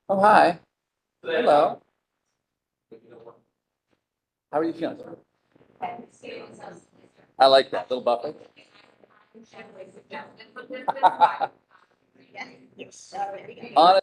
Oh, hi. Hello. How are you feeling? I like that little buffer. Yes. On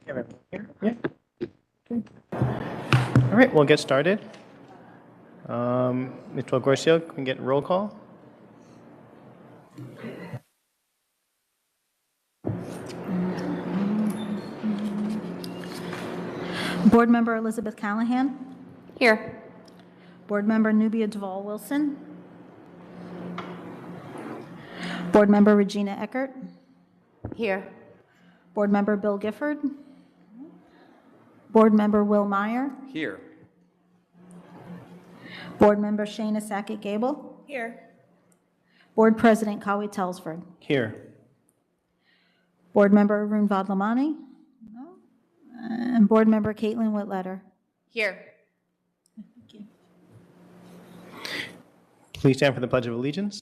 Everyone here? Yeah. Okay. All right, we'll get started. Mr. Gorcio, can we get roll call? Board Member Elizabeth Callahan. Here. Board Member Nubia Duvall-Wilson. Board Member Regina Eckert. Here. Board Member Bill Gifford. Board Member Will Meyer. here. Board Member Shana Sackett-Gable. Here. Board President Kawhi Telsford. Here. Board Member Arun Vadlamani. No. And Board Member Caitlin Whitletter. Here. Please stand for the Pledge of Allegiance.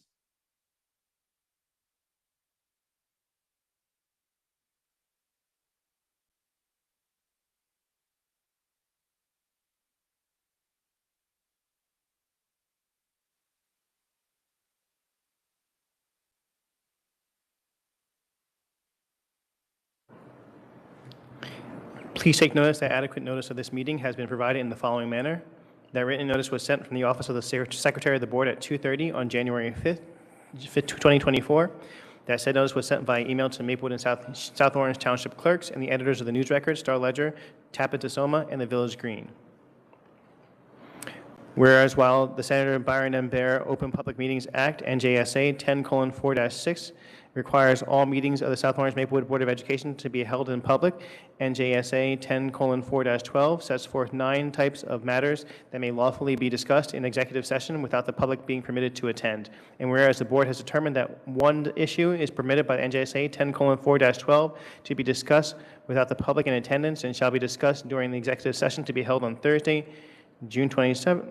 Please take notice that adequate notice of this meeting has been provided in the following manner. That written notice was sent from the Office of the Secretary of the Board at 2:30 on January 5th, 2024. That said notice was sent via email to Maplewood and South Orange Township clerks and the editors of the News Record, Star Ledger, Tappatasoma, and the Village Green. Whereas while the Senator Byron M. Bear Open Public Meetings Act, NJSA 10:4-6, requires all meetings of the South Orange Maplewood Board of Education to be held in public, NJSA 10:4-12 sets forth 9 types of matters that may lawfully be discussed in executive session without the public being permitted to attend. And whereas the board has determined that one issue is permitted by the NJSA 10:4-12 to be discussed without the public in attendance and shall be discussed during the executive session to be held on Thursday, June 27th,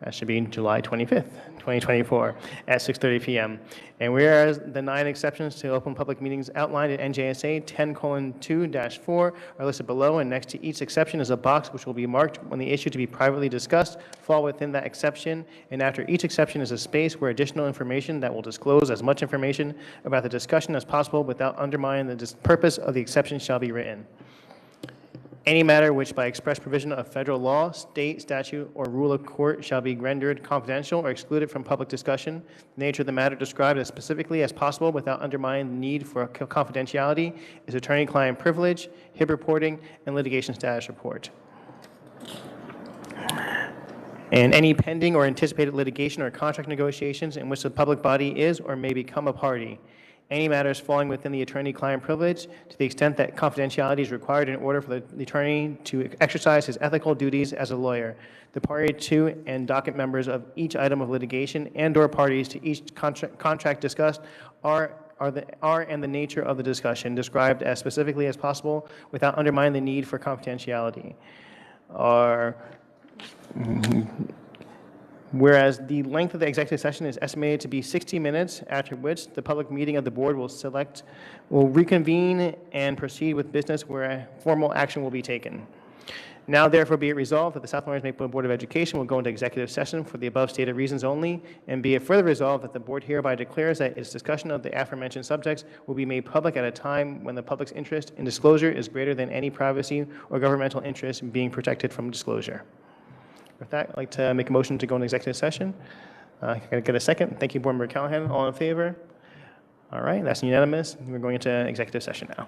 that should be July 25th, 2024, at 6:30 p.m. And whereas the 9 exceptions to open public meetings outlined in NJSA 10:2-4 are listed below, and next to each exception is a box which will be marked when the issue to be privately discussed fall within that exception, and after each exception is a space where additional information that will disclose as much information about the discussion as possible without undermining the purpose of the exception shall be written. Any matter which by express provision of federal law, state statute, or rule of court shall be rendered confidential or excluded from public discussion, the nature of the matter described as specifically as possible without undermining the need for confidentiality is attorney-client privilege, HIB reporting, and litigation status report. And any pending or anticipated litigation or contract negotiations in which the public body is or may become a party. Any matters falling within the attorney-client privilege to the extent that confidentiality is required in order for the attorney to exercise his ethical duties as a lawyer. The party to and docket members of each item of litigation and/or parties to each contract discussed are are and the nature of the discussion described as specifically as possible without undermining the need for confidentiality. Are Whereas the length of the executive session is estimated to be 60 minutes, after which the public meeting of the board will reconvene and proceed with business where formal action will be taken. Now therefore be it resolved that the South Orange Maplewood Board of Education will go into executive session for the above stated reasons only, and be it further resolved that the board hereby declares that its discussion of the aforementioned subjects will be made public at a time when the public's interest in disclosure is greater than any privacy or governmental interest being protected from disclosure. With that, I'd like to make a motion to go into executive session. Can I get a second? Thank you, Board Member Callahan. All in favor? All right, that's unanimous. We're going into executive session now.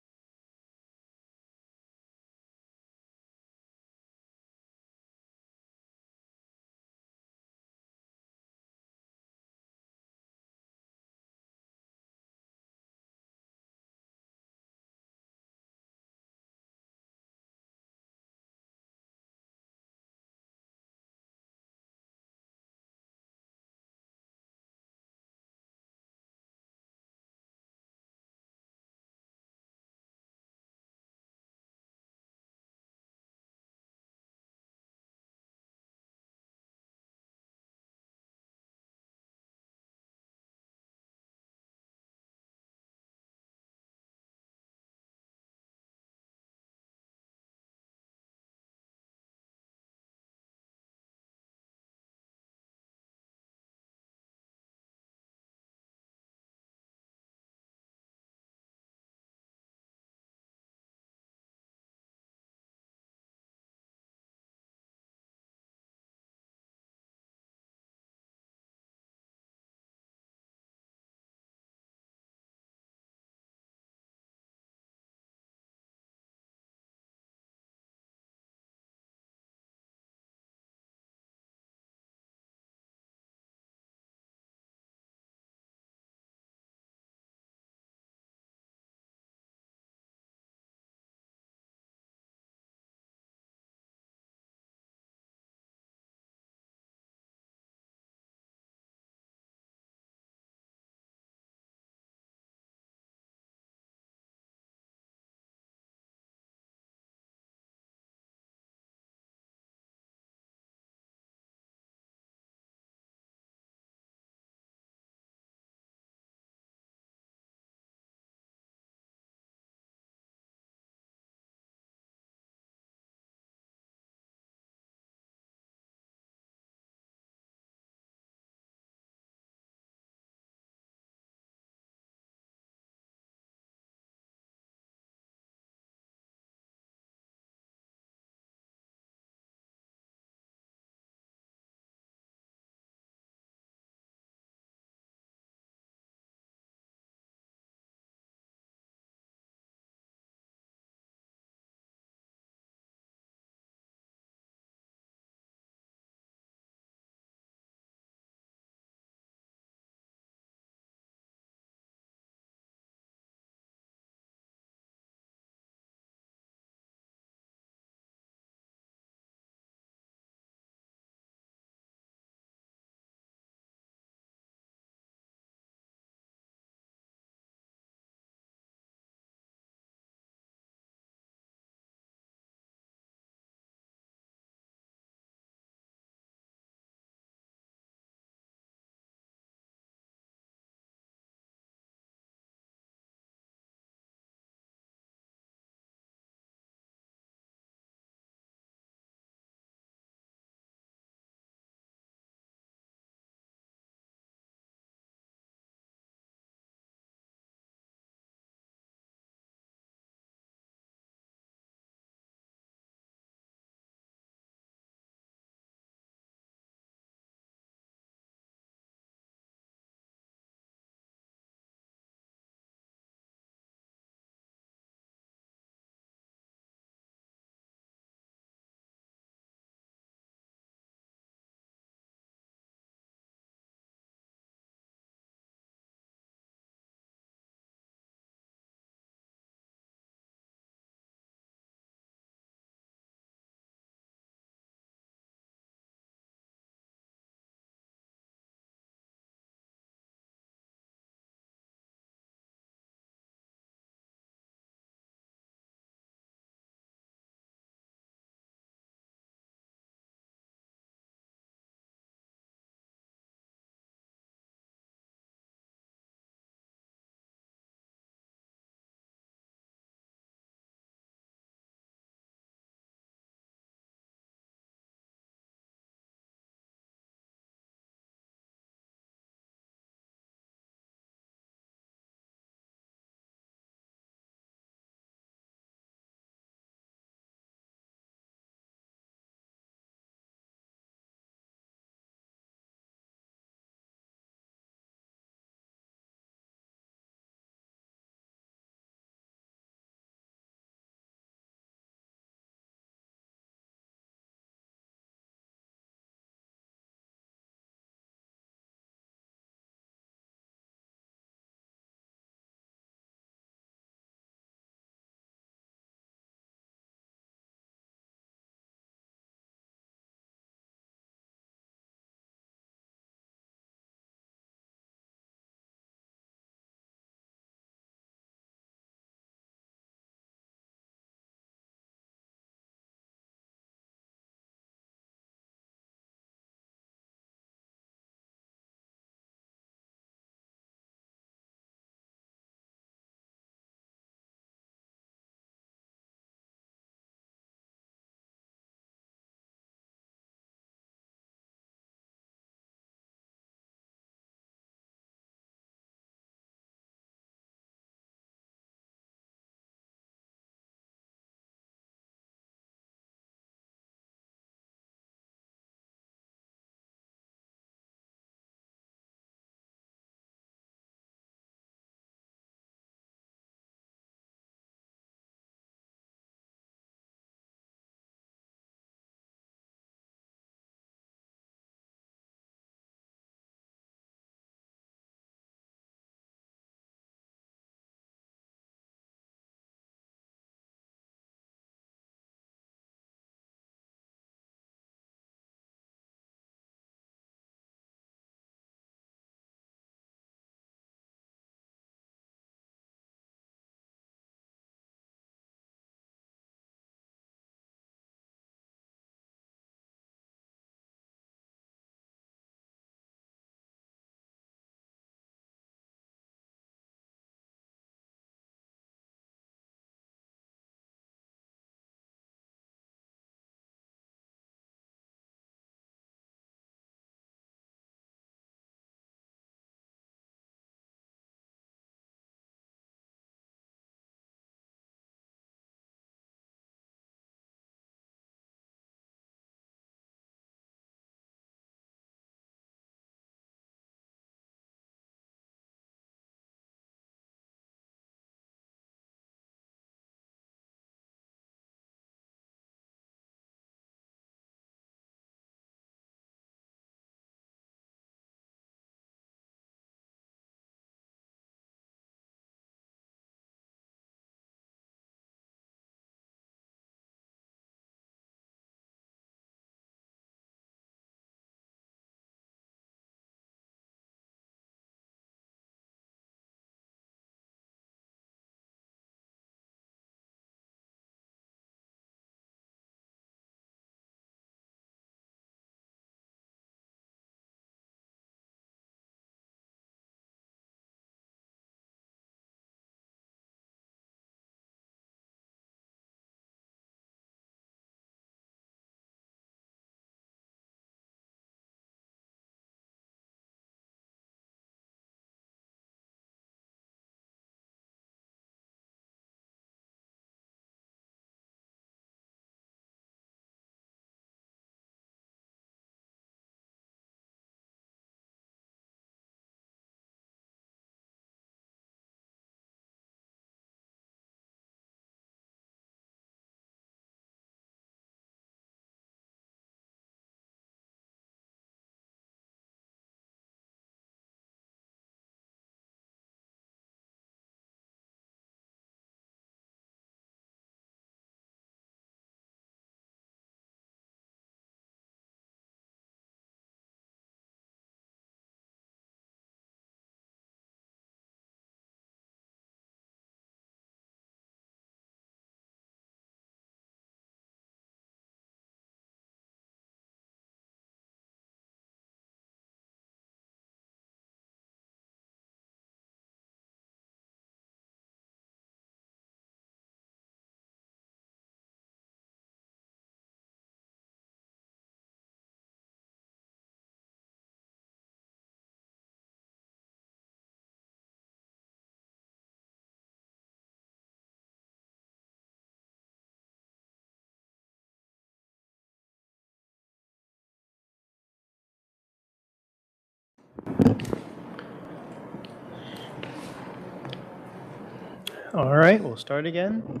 All right, we'll start again.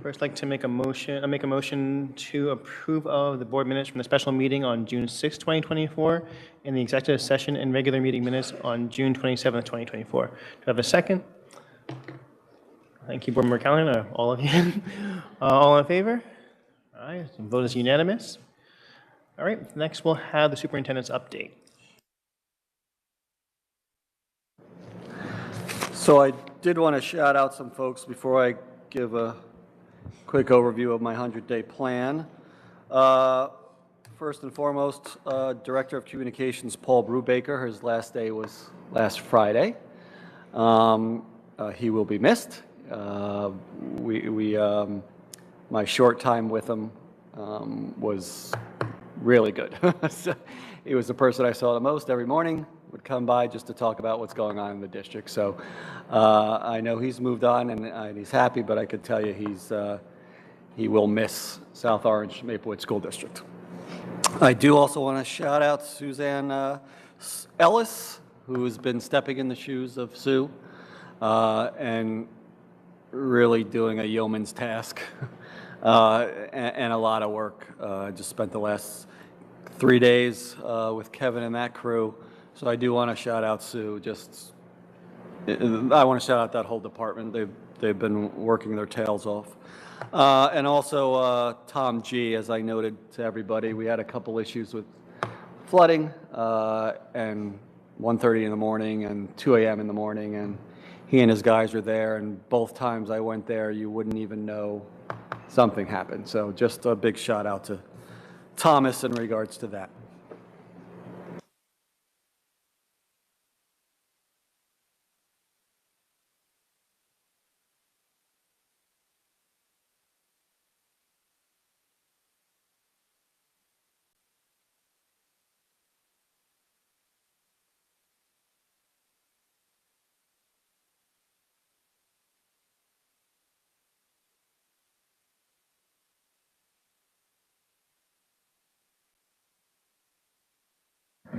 First, I'd like to make a motion, to approve of the board minutes from the special meeting on June 6, 2024, and the executive session and regular meeting minutes on June 27, 2024. Do I have a second? Thank you, Board Member Callahan, all of you. All in favor? All right, the vote is unanimous. All right, next we'll have the superintendent's update. So I did want to shout out some folks before I give a quick overview of my 100-day plan. First and foremost, Director of Communications Paul Brubaker, his last day was last Friday. He will be missed. My short time with him was really good. So he was the person I saw the most every morning, would come by just to talk about what's going on in the district. So I know he's moved on and he's happy, but I could tell you he will miss South Orange Maplewood School District. I do also want to shout out Suzanne Ellis, who has been stepping in the shoes of Sue and really doing a yeoman's task and a lot of work. I just spent the last 3 days with Kevin and that crew. So I do want to shout out Sue. I want to shout out that whole department. They've been working their tails off. And also Tom G, as I noted to everybody, we had a couple issues with flooding and 1:30 in the morning and 2 a.m. in the morning, and he and his guys were there, and both times I went there, you wouldn't even know something happened. So just a big shout out to Thomas in regards to that.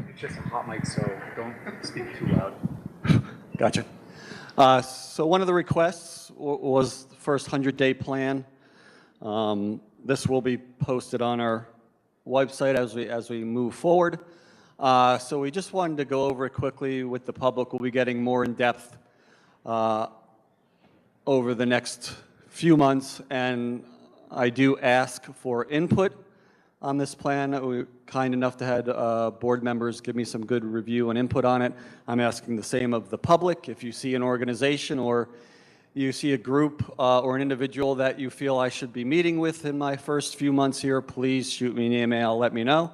It's just a hot mic, so don't speak too loud. Gotcha. So one of the requests was the first 100-day plan. This will be posted on our website as we move forward. So we just wanted to go over it quickly with the public. We'll be getting more in depth over the next few months, and I do ask for input on this plan. We're kind enough to have board members give me some good review and input on it. I'm asking the same of the public. If you see an organization or you see a group or an individual that you feel I should be meeting with in my first few months here, please shoot me an email, let me know.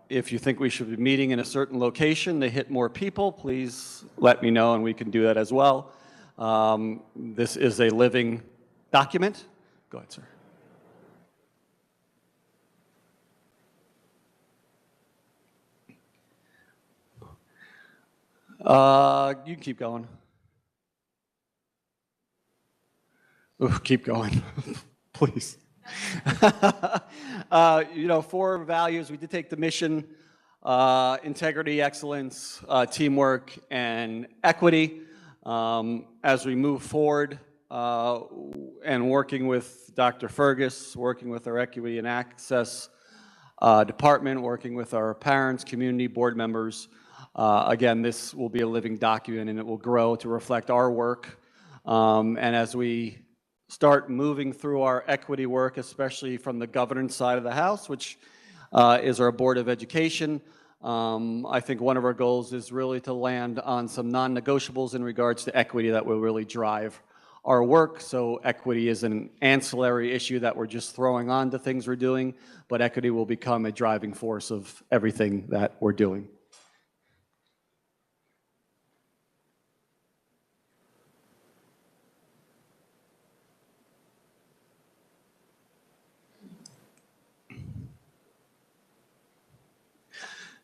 If you think we should be meeting in a certain location to hit more people, please let me know and we can do that as well. This is a living document. Go ahead, sir. You can keep going. Ooh, keep going, please. For values, we did take the mission, integrity, excellence, teamwork, and equity. As we move forward and working with Dr. Fergus, working with our equity and access department, working with our parents, community, board members, again, this will be a living document and it will grow to reflect our work. And as we start moving through our equity work, especially from the governance side of the house, which is our Board of Education, I think one of our goals is really to land on some non-negotiables in regards to equity that will really drive our work. So equity is an ancillary issue that we're just throwing on to things we're doing, but equity will become a driving force of everything that we're doing.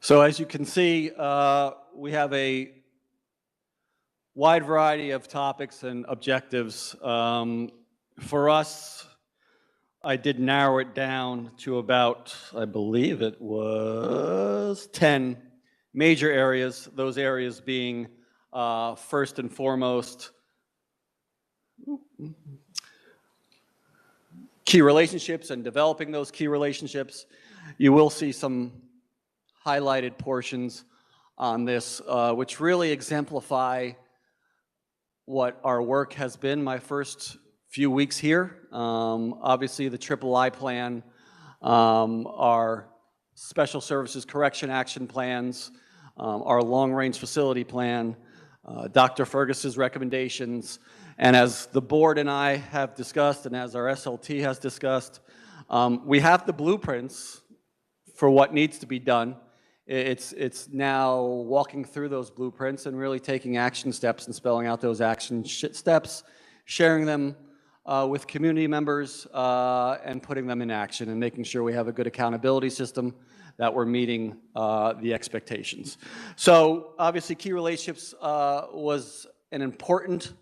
So as you can see, we have a wide variety of topics and objectives. For us, I did narrow it down to about, I believe it was 10 major areas, those areas being first and foremost, key relationships and developing those key relationships. You will see some highlighted portions on this, which really exemplify what our work has been my first few weeks here. Obviously, the III plan, our special services correction action plans, our long-range facility plan, Dr. Fergus's recommendations, and as the board and I have discussed, and as our SLT has discussed, we have the blueprints for what needs to be done. It's now walking through those blueprints and really taking action steps and spelling out those action steps, sharing them with community members and putting them in action and making sure we have a good accountability system, that we're meeting the expectations. So obviously key relationships was an important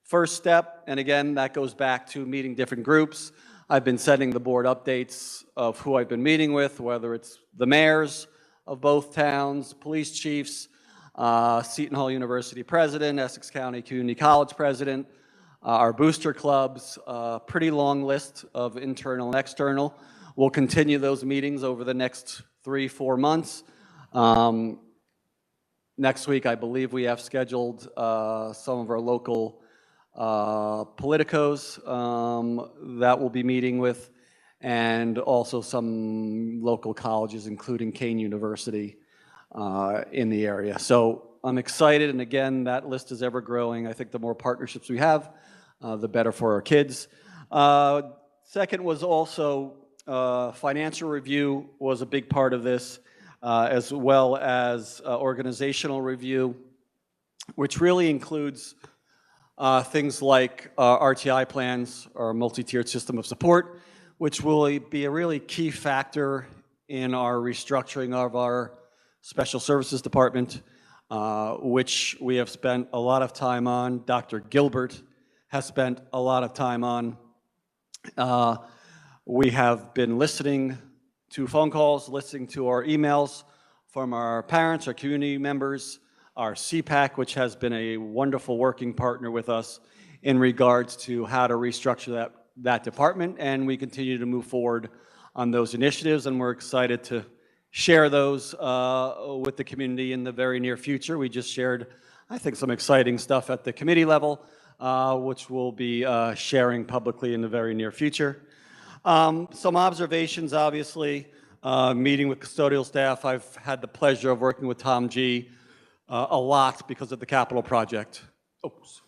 first step, and again, that goes back to meeting different groups. I've been sending the board updates of who I've been meeting with, whether it's the mayors of both towns, police chiefs, Seton Hall University president, Essex County Community College president, our booster clubs, pretty long list of internal and external. We'll continue those meetings over the next 3-4 months. Next week, I believe we have scheduled some of our local politicos that we'll be meeting with, and also some local colleges, including Kane University in the area. So I'm excited, and again, that list is ever growing. I think the more partnerships we have, the better for our kids. Second was also financial review was a big part of this, as well as organizational review, which really includes things like RTI plans, or multi-tiered system of support, which will be a really key factor in our restructuring of our special services department, which we have spent a lot of time on. Dr. Gilbert has spent a lot of time on. We have been listening to phone calls, listening to our emails from our parents, our community members, our CPAC, which has been a wonderful working partner with us in regards to how to restructure that department, and we continue to move forward on those initiatives, and we're excited to share those with the community in the very near future. We just shared, I think, some exciting stuff at the committee level, which we'll be sharing publicly in the very near future. Some observations, obviously, meeting with custodial staff. I've had the pleasure of working with Tom G. A lot because of the capital project. Oops.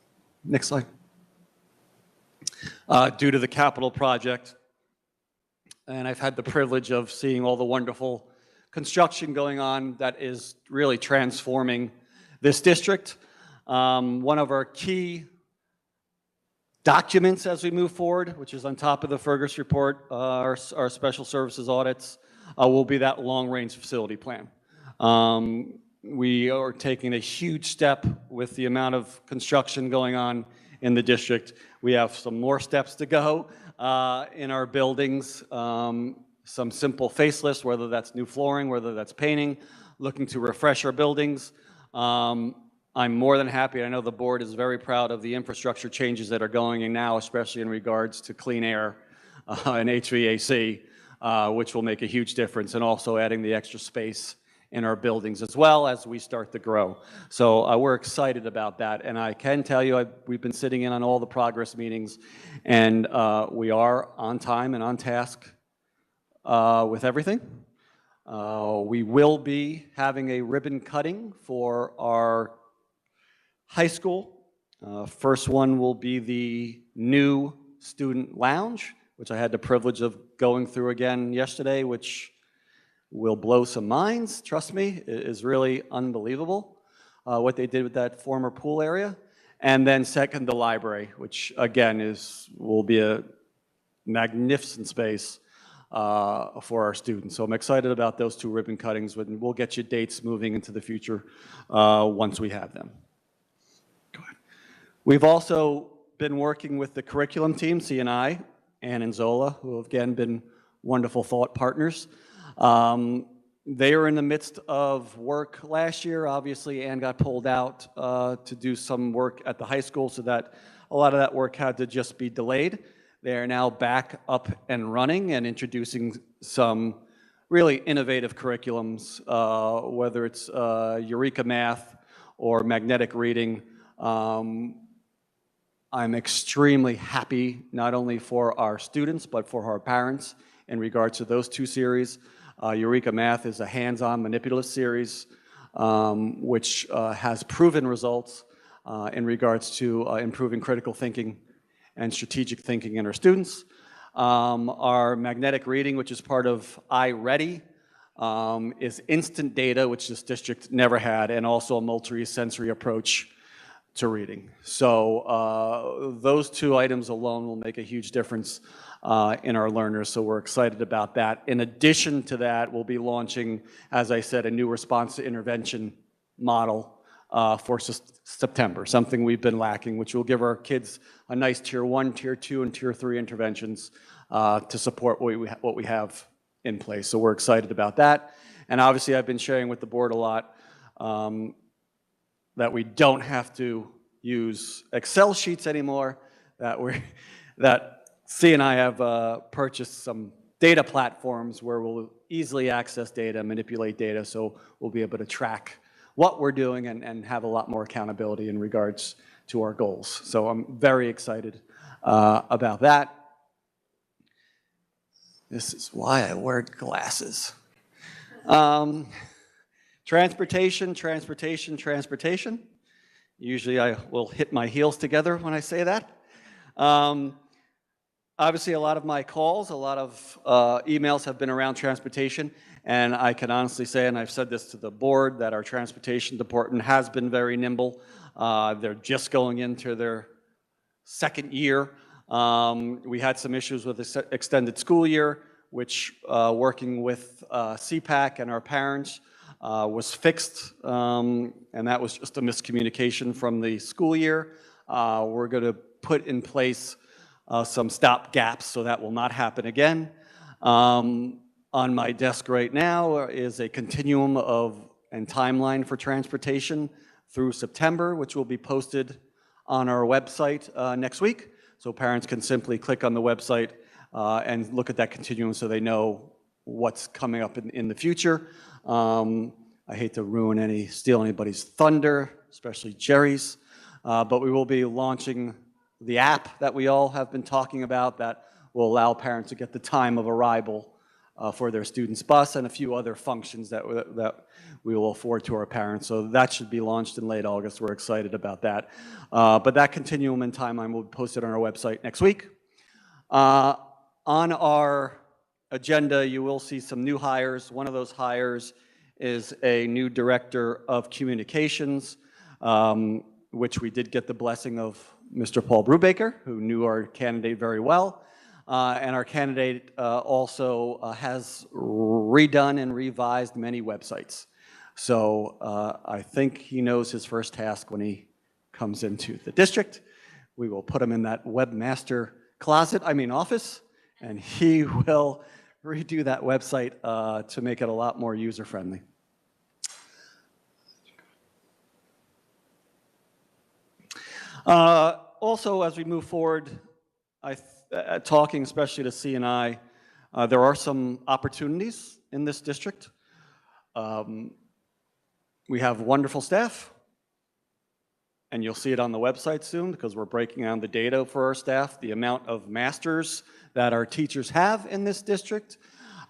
Next slide. Due to the capital project, and I've had the privilege of seeing all the wonderful construction going on that is really transforming this district. One of our key documents as we move forward, which is on top of the Fergus report, our special services audits, will be that long-range facility plan. We are taking a huge step with the amount of construction going on in the district. We have some more steps to go in our buildings, some simple facelifts, whether that's new flooring, whether that's painting, looking to refresh our buildings. I'm more than happy. I know the board is very proud of the infrastructure changes that are going in now, especially in regards to clean air and HVAC, which will make a huge difference, and also adding the extra space in our buildings as well as we start to grow. So we're excited about that, and I can tell you we've been sitting in on all the progress meetings, and we are on time and on task with everything. We will be having a ribbon cutting for our high school. First one will be the new student lounge, which I had the privilege of going through again yesterday, which will blow some minds, trust me. It is really unbelievable what they did with that former pool area. And then second, the library, which again will be a magnificent space for our students. So I'm excited about those two ribbon cuttings, and we'll get you dates moving into the future once we have them. Go ahead. We've also been working with the curriculum team, C&I, Ann and Zola, who have again been wonderful thought partners. They are in the midst of work last year. Obviously, Ann got pulled out to do some work at the high school, so that a lot of that work had to just be delayed. They are now back up and running and introducing some really innovative curriculums, whether it's Eureka Math or magnetic reading. I'm extremely happy, not only for our students, but for our parents in regards to those two series. Eureka Math is a hands-on manipulative series, which has proven results in regards to improving critical thinking and strategic thinking in our students. Our magnetic reading, which is part of iReady, is instant data, which this district never had, and also a multi-sensory approach to reading. So those two items alone will make a huge difference in our learners, so we're excited about that. In addition to that, we'll be launching, as I said, a new response to intervention model for September, something we've been lacking, which will give our kids a nice Tier 1, Tier 2, and Tier 3 interventions to support what we have in place. So we're excited about that. And obviously, I've been sharing with the board a lot that we don't have to use Excel sheets anymore, that C and I have purchased some data platforms where we'll easily access data, manipulate data, so we'll be able to track what we're doing and have a lot more accountability in regards to our goals. So I'm very excited about that. This is why I wear glasses. Transportation. Usually I will hit my heels together when I say that. Obviously, a lot of my calls, a lot of emails have been around transportation, and I can honestly say, and I've said this to the board, that our transportation department has been very nimble. They're just going into their second year. We had some issues with the extended school year, which working with CPAC and our parents, was fixed, and that was just a miscommunication from the school year. We're going to put in place some stop gaps so that will not happen again. On my desk right now is a continuum and timeline for transportation through September, which will be posted on our website next week. So parents can simply click on the website and look at that continuum so they know what's coming up in the future. I hate to steal anybody's thunder, especially Jerry's, but we will be launching the app that we all have been talking about that will allow parents to get the time of arrival for their student's bus and a few other functions that we will afford to our parents. So that should be launched in late August. We're excited about that. But that continuum and timeline will be posted on our website next week. On our agenda, you will see some new hires. One of those hires is a new director of communications, which we did get the blessing of Mr. Paul Brubaker, who knew our candidate very well. And our candidate also has redone and revised many websites. So I think he knows his first task when he comes into the district. We will put him in that webmaster office, and he will redo that website to make it a lot more user-friendly. Also, as we move forward, talking especially to C&I, there are some opportunities in this district. We have wonderful staff, and you'll see it on the website soon because we're breaking down the data for our staff, the amount of masters that our teachers have in this district.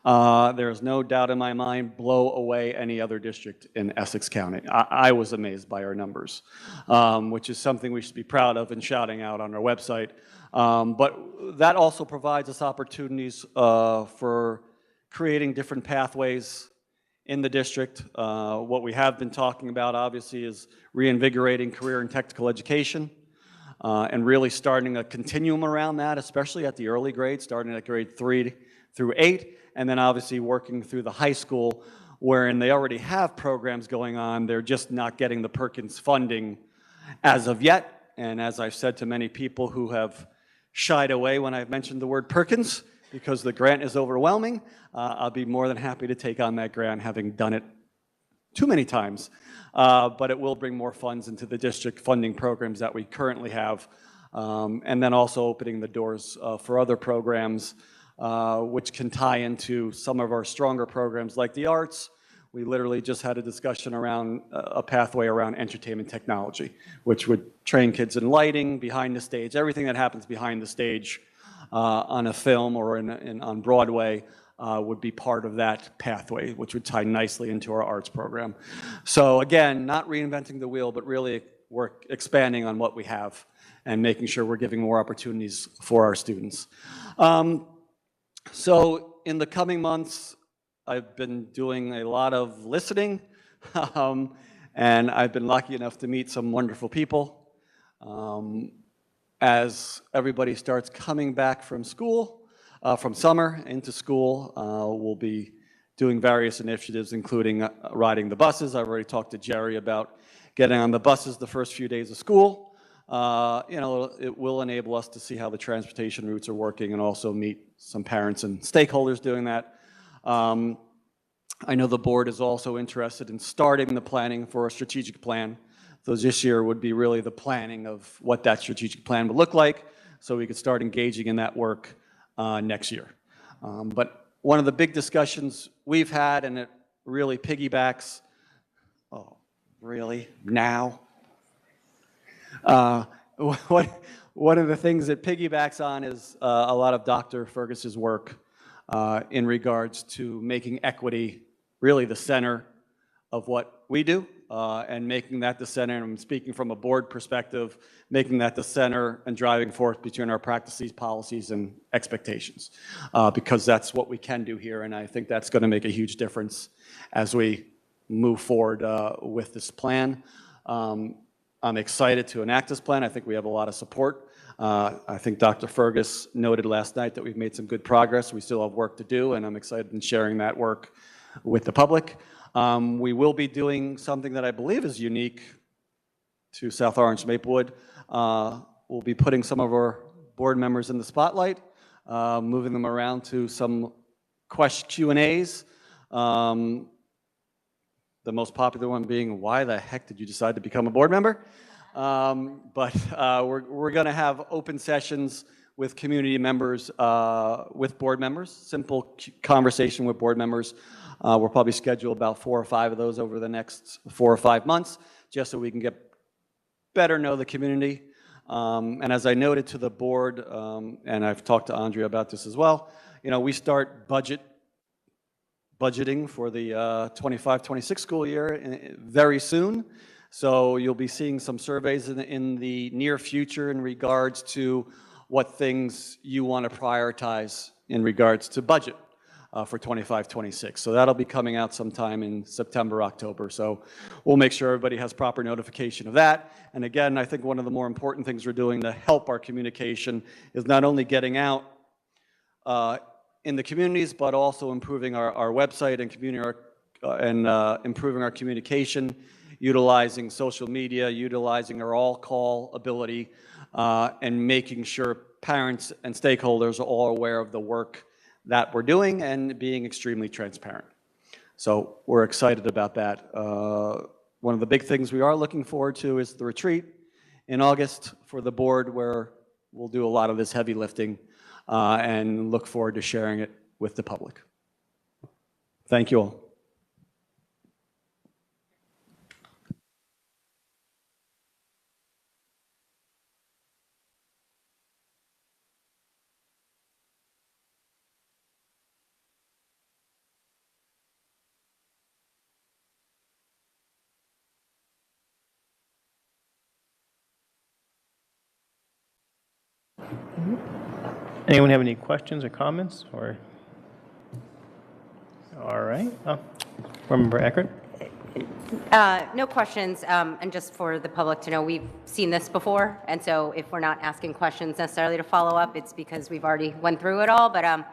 There's no doubt in my mind, blow away any other district in Essex County. I was amazed by our numbers, which is something we should be proud of and shouting out on our website. But that also provides us opportunities for creating different pathways in the district. What we have been talking about, obviously, is reinvigorating career and technical education and really starting a continuum around that, especially at the early grades, starting at grade 3 through 8, and then obviously working through the high school, wherein they already have programs going on. They're just not getting the Perkins funding as of yet. And as I've said to many people who have shied away when I've mentioned the word Perkins, because the grant is overwhelming, I'll be more than happy to take on that grant, having done it too many times. But it will bring more funds into the district funding programs that we currently have and then also opening the doors for other programs which can tie into some of our stronger programs like the arts. We literally just had a discussion around a pathway around entertainment technology, which would train kids in lighting, behind the stage, everything that happens behind the stage on a film or on Broadway would be part of that pathway, which would tie nicely into our arts program. So again, not reinventing the wheel, but really we're expanding on what we have and making sure we're giving more opportunities for our students. So in the coming months, I've been doing a lot of listening, and I've been lucky enough to meet some wonderful people. As everybody starts coming back from school, from summer into school, we'll be doing various initiatives, including riding the buses. I've already talked to Jerry about getting on the buses the first few days of school. It will enable us to see how the transportation routes are working and also meet some parents and stakeholders doing that. I know the board is also interested in starting the planning for a strategic plan. So this year would be really the planning of what that strategic plan would look like so we could start engaging in that work next year. But one of the big discussions we've had, and it really piggybacks, oh, really, now? One of the things that piggybacks on is a lot of Dr. Fergus's work in regards to making equity really the center of what we do and making that the center, and I'm speaking from a board perspective, making that the center and driving force between our practices, policies, and expectations, because that's what we can do here, and I think that's going to make a huge difference as we move forward with this plan. I'm excited to enact this plan. I think we have a lot of support. I think Dr. Fergus noted last night that we've made some good progress. We still have work to do, and I'm excited in sharing that work with the public. We will be doing something that I believe is unique to South Orange Maplewood. We'll be putting some of our board members in the spotlight, moving them around to some Q&As. The most popular one being, why the heck did you decide to become a board member? But we're going to have open sessions with community members, with board members, simple conversation with board members. We'll probably schedule about 4 or 5 of those over the next 4 or 5 months, just so we can get better know the community. And as I noted to the board, and I've talked to Andrea about this as well, we start budgeting for the 25-26 school year very soon. So you'll be seeing some surveys in the near future in regards to what things you want to prioritize in regards to budget for 25-26. So that'll be coming out sometime in September, October. So we'll make sure everybody has proper notification of that. And again, I think one of the more important things we're doing to help our communication is not only getting out in the communities, but also improving our website and improving our communication, utilizing social media, utilizing our all-call ability, and making sure parents and stakeholders are all aware of the work that we're doing and being extremely transparent. So we're excited about that. One of the big things we are looking forward to is the retreat in August for the board, where we'll do a lot of this heavy lifting and look forward to sharing it with the public. Thank you all. Anyone have any questions or comments? Or all right. Oh, Board Member Eckert. No questions, and just for the public to know, we've seen this before, and so if we're not asking questions necessarily to follow up, it's because we've already went through it all, but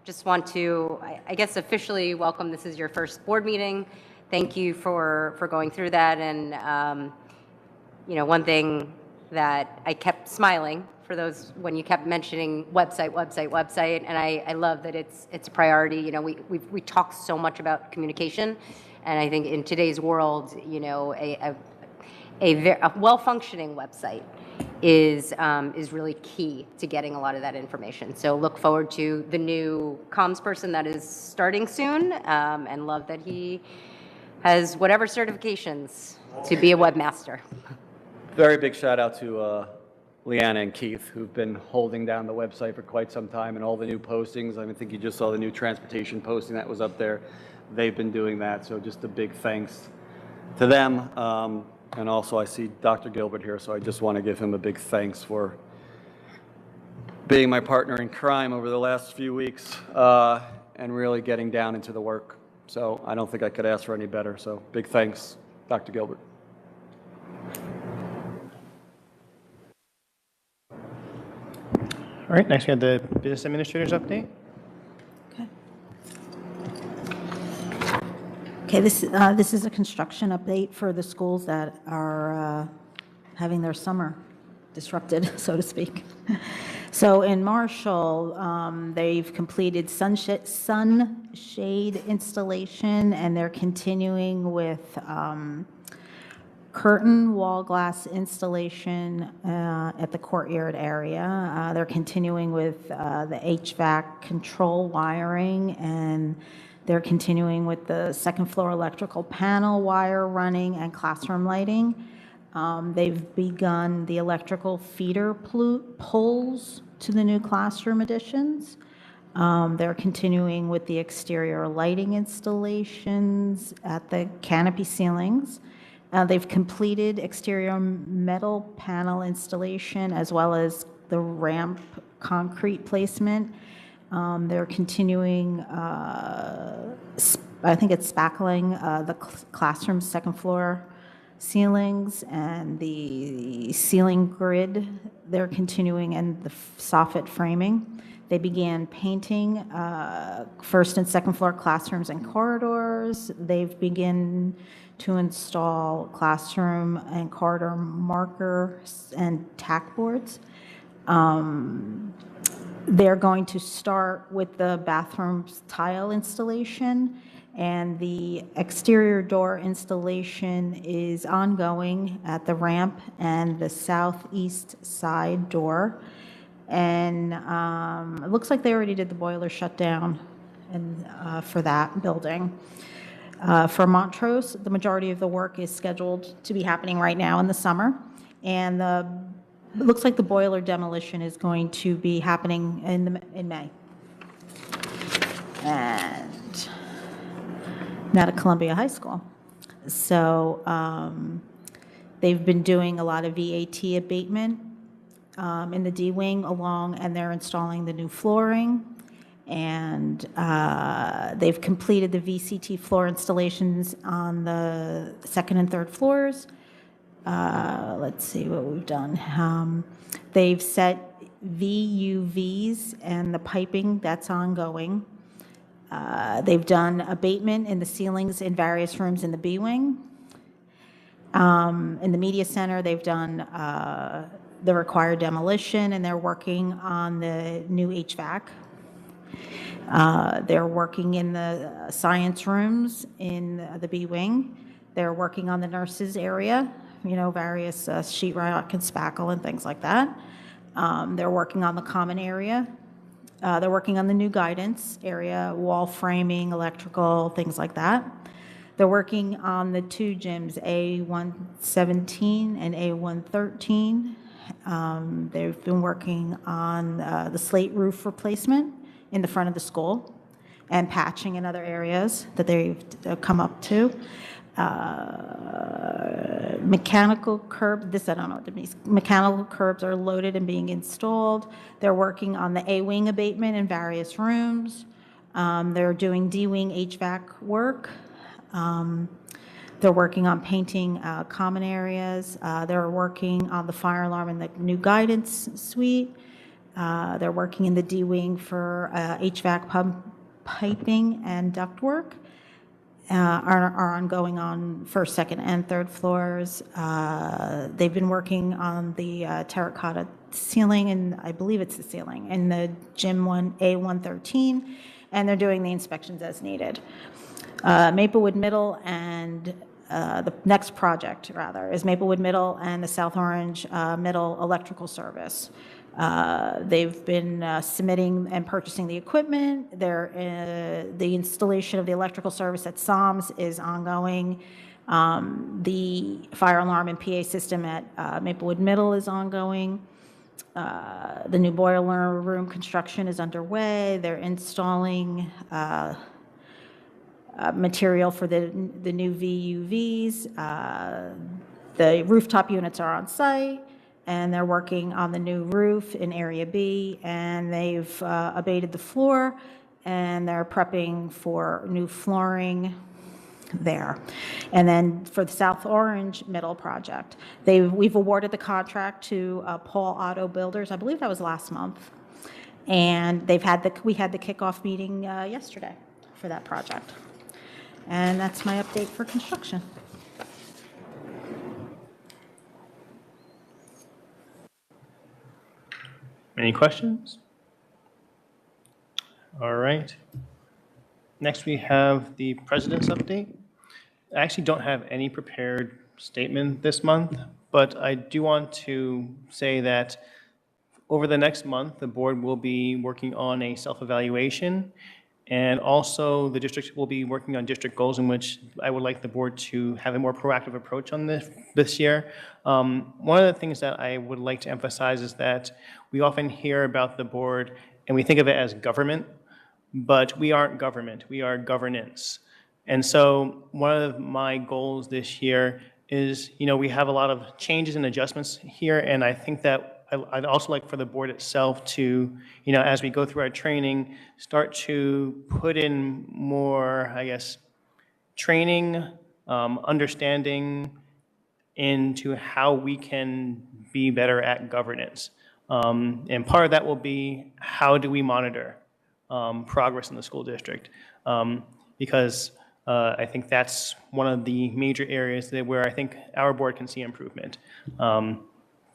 just want to, I guess, officially welcome. This is your first board meeting. Thank you for going through that, and one thing that I kept smiling for those when you kept mentioning website, and I love that it's a priority. We talk so much about communication, and I think in today's world, a well-functioning website is really key to getting a lot of that information. So look forward to the new comms person that is starting soon, and love that he has whatever certifications to be a webmaster. Very big shout out to Leanna and Keith, who've been holding down the website for quite some time, and all the new postings. I think you just saw the new transportation posting that was up there. They've been doing that, so just a big thanks to them. And also I see Dr. Gilbert here, so I just want to give him a big thanks for being my partner in crime over the last few weeks, and really getting down into the work. So I don't think I could ask for any better, so big thanks, Dr. Gilbert. All right, next we have the business administrator's update. Okay, this is a construction update for the schools that are having their summer disrupted, so to speak. So in Marshall, they've completed sunshade installation, and they're continuing with curtain wall glass installation at the courtyard area. They're continuing with the HVAC control wiring, and they're continuing with the second floor electrical panel wire running and classroom lighting. They've begun the electrical feeder poles to the new classroom additions. They're continuing with the exterior lighting installations at the canopy ceilings. They've completed exterior metal panel installation as well as the ramp concrete placement. They're continuing, I think it's spackling the classroom second floor ceilings and the ceiling grid. They're continuing, and the soffit framing. They began painting first and second floor classrooms and corridors. They've begun to install classroom and corridor markers and tack boards. They're going to start with the bathroom's tile installation, and the exterior door installation is ongoing at the ramp and the southeast side door. And it looks like they already did the boiler shutdown and, for that building. For Montrose, the majority of the work is scheduled to be happening right now in the summer, and it looks like the boiler demolition is going to be happening in May. And not at Columbia High School. So they've been doing a lot of VAT abatement in the D wing and they're installing the new flooring. And they've completed the VCT floor installations on the second and third floors. Let's see what we've done. They've set VUVs and the piping, that's ongoing. They've done abatement in the ceilings in various rooms in the B wing. In the media center, they've done the required demolition, and they're working on the new HVAC. They're working in the science rooms in the B wing. They're working on the nurses area, various sheetrock and spackle and things like that. They're working on the common area. They're working on the new guidance area, wall framing, electrical, things like that. They're working on the two gyms, A117 and A113. They've been working on the slate roof replacement in the front of the school and patching in other areas that they've come up to. Mechanical curb, this I don't know what it means. Mechanical curbs are loaded and being installed. They're working on the A-wing abatement in various rooms. They're doing D-wing HVAC work. They're working on painting common areas. They're working on the fire alarm in the new guidance suite. They're working in the D-wing for HVAC piping and ductwork. Are ongoing on first, second, and third floors. They've been working on the terracotta ceiling, and I believe it's the ceiling, in the gym A113, and they're doing the inspections as needed. Maplewood Middle and the next project, rather, is Maplewood Middle and the South Orange Middle Electrical Service. They've been submitting and purchasing the equipment. The installation of the electrical service at SOMS is ongoing. The fire alarm and PA system at Maplewood Middle is ongoing. The new boiler room construction is underway. They're installing material for the new VUVs. The rooftop units are on site, and they're working on the new roof in Area B, and they've abated the floor, and they're prepping for new flooring there. And then for the South Orange Middle project, we've awarded the contract to Paul Auto Builders. I believe that was last month. And we had the kickoff meeting yesterday for that project. And that's my update for construction. Any questions? All right. Next, we have the president's update. I actually don't have any prepared statement this month, but I do want to say that over the next month, the board will be working on a self-evaluation, and also the district will be working on district goals, in which I would like the board to have a more proactive approach on this year. One of the things that I would like to emphasize is that we often hear about the board and we think of it as government, but we aren't government, we are governance. And so one of my goals this year is, we have a lot of changes and adjustments here, and I think that I'd also like for the board itself to, as we go through our training, start to put in more, training, understanding into how we can be better at governance. And part of that will be, how do we monitor progress in the school district? Because I think that's one of the major areas where I think our board can see improvement.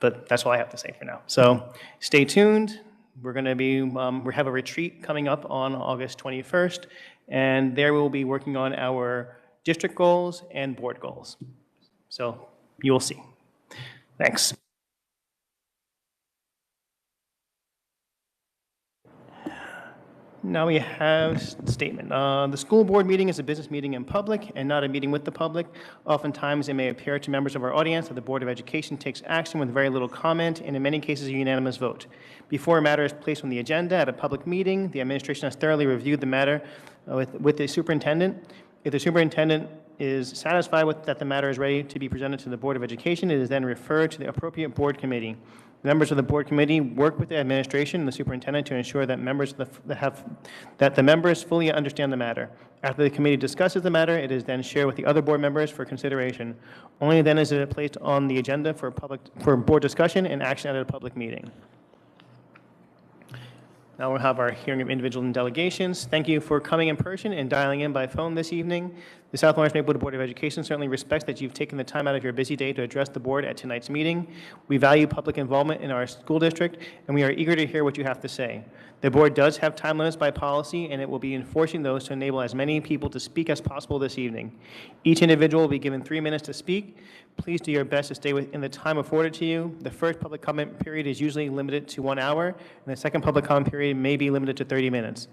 But that's all I have to say for now. So stay tuned. We're going to we have a retreat coming up on August 21st, and there we'll be working on our district goals and board goals. So you will see. Thanks. Now we have statement. The school board meeting is a business meeting in public and not a meeting with the public. Oftentimes, it may appear to members of our audience that the Board of Education takes action with very little comment, and in many cases, a unanimous vote. Before a matter is placed on the agenda at a public meeting, the administration has thoroughly reviewed the matter with the superintendent. If the superintendent is satisfied that the matter is ready to be presented to the Board of Education, it is then referred to the appropriate board committee. The members of the board committee work with the administration and the superintendent to ensure that the members fully understand the matter. After the committee discusses the matter, it is then shared with the other board members for consideration. Only then is it placed on the agenda for board discussion and action at a public meeting. Now we'll have our hearing of individuals and delegations. Thank you for coming in person and dialing in by phone this evening. The South Orange Maplewood Board of Education certainly respects that you've taken the time out of your busy day to address the board at tonight's meeting. We value public involvement in our school district, and we are eager to hear what you have to say. The board does have time limits by policy, and it will be enforcing those to enable as many people to speak as possible this evening. Each individual will be given 3 minutes to speak. Please do your best to stay within the time afforded to you. The first public comment period is usually limited to 1 hour, and the second public comment period may be limited to 30 minutes.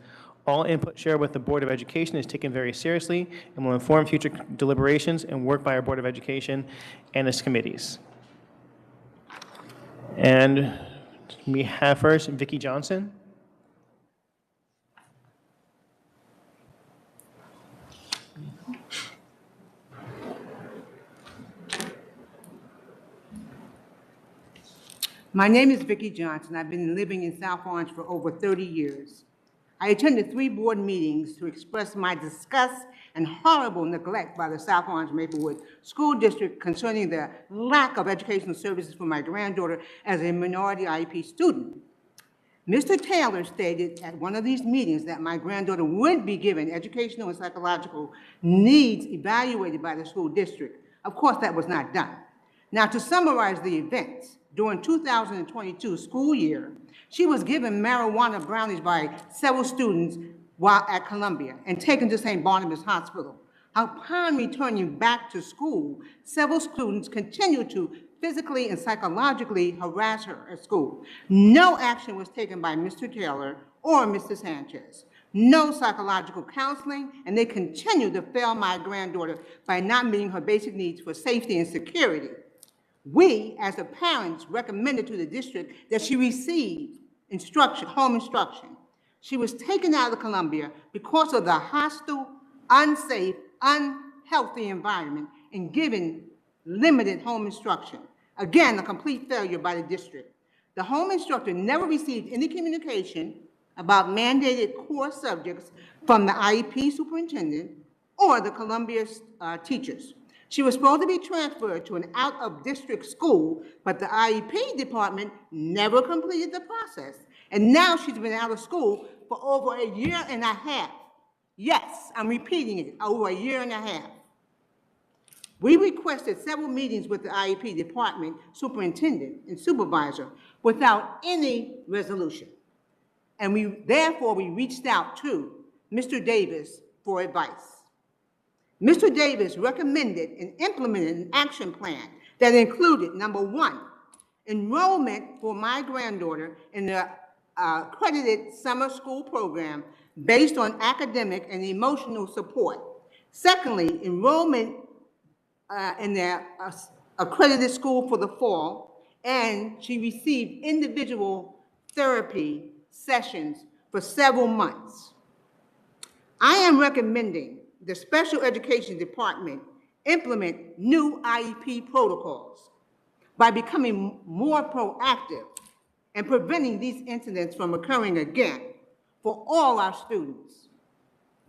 All input shared with the Board of Education is taken very seriously and will inform future deliberations and work by our Board of Education and its committees. And we have first Vicki Johnson. My name is Vicki Johnson. I've been living in South Orange for over 30 years. I attended 3 board meetings to express my disgust and horrible neglect by the South Orange Maplewood School District concerning the lack of educational services for my granddaughter as a minority IEP student. Mr. Taylor stated at one of these meetings that my granddaughter would be given educational and psychological needs evaluated by the school district. Of course, that was not done. Now, to summarize the events, during 2022 school year, she was given marijuana brownies by several students while at Columbia and taken to St. Barnabas Hospital. Upon returning back to school, several students continued to physically and psychologically harass her at school. No action was taken by Mr. Taylor or Mr. Sanchez. No psychological counseling, and they continued to fail my granddaughter by not meeting her basic needs for safety and security. We, as the parents, recommended to the district that she receive instruction, home instruction. She was taken out of Columbia because of the hostile, unsafe, unhealthy environment and given limited home instruction. Again, a complete failure by the district. The home instructor never received any communication about mandated core subjects from the IEP superintendent or the Columbia teachers. She was supposed to be transferred to an out-of-district school, but the IEP department never completed the process. And now she's been out of school for over a year and a half. Yes, I'm repeating it, over a year and a half. We requested several meetings with the IEP department superintendent and supervisor without any resolution. And therefore we reached out to Mr. Davis for advice. Mr. Davis recommended and implemented an action plan that included, number one, enrollment for my granddaughter in the accredited summer school program based on academic and emotional support. Secondly, enrollment in the accredited school for the fall, and she received individual therapy sessions for several months. I am recommending the special education department implement new IEP protocols by becoming more proactive and preventing these incidents from occurring again for all our students.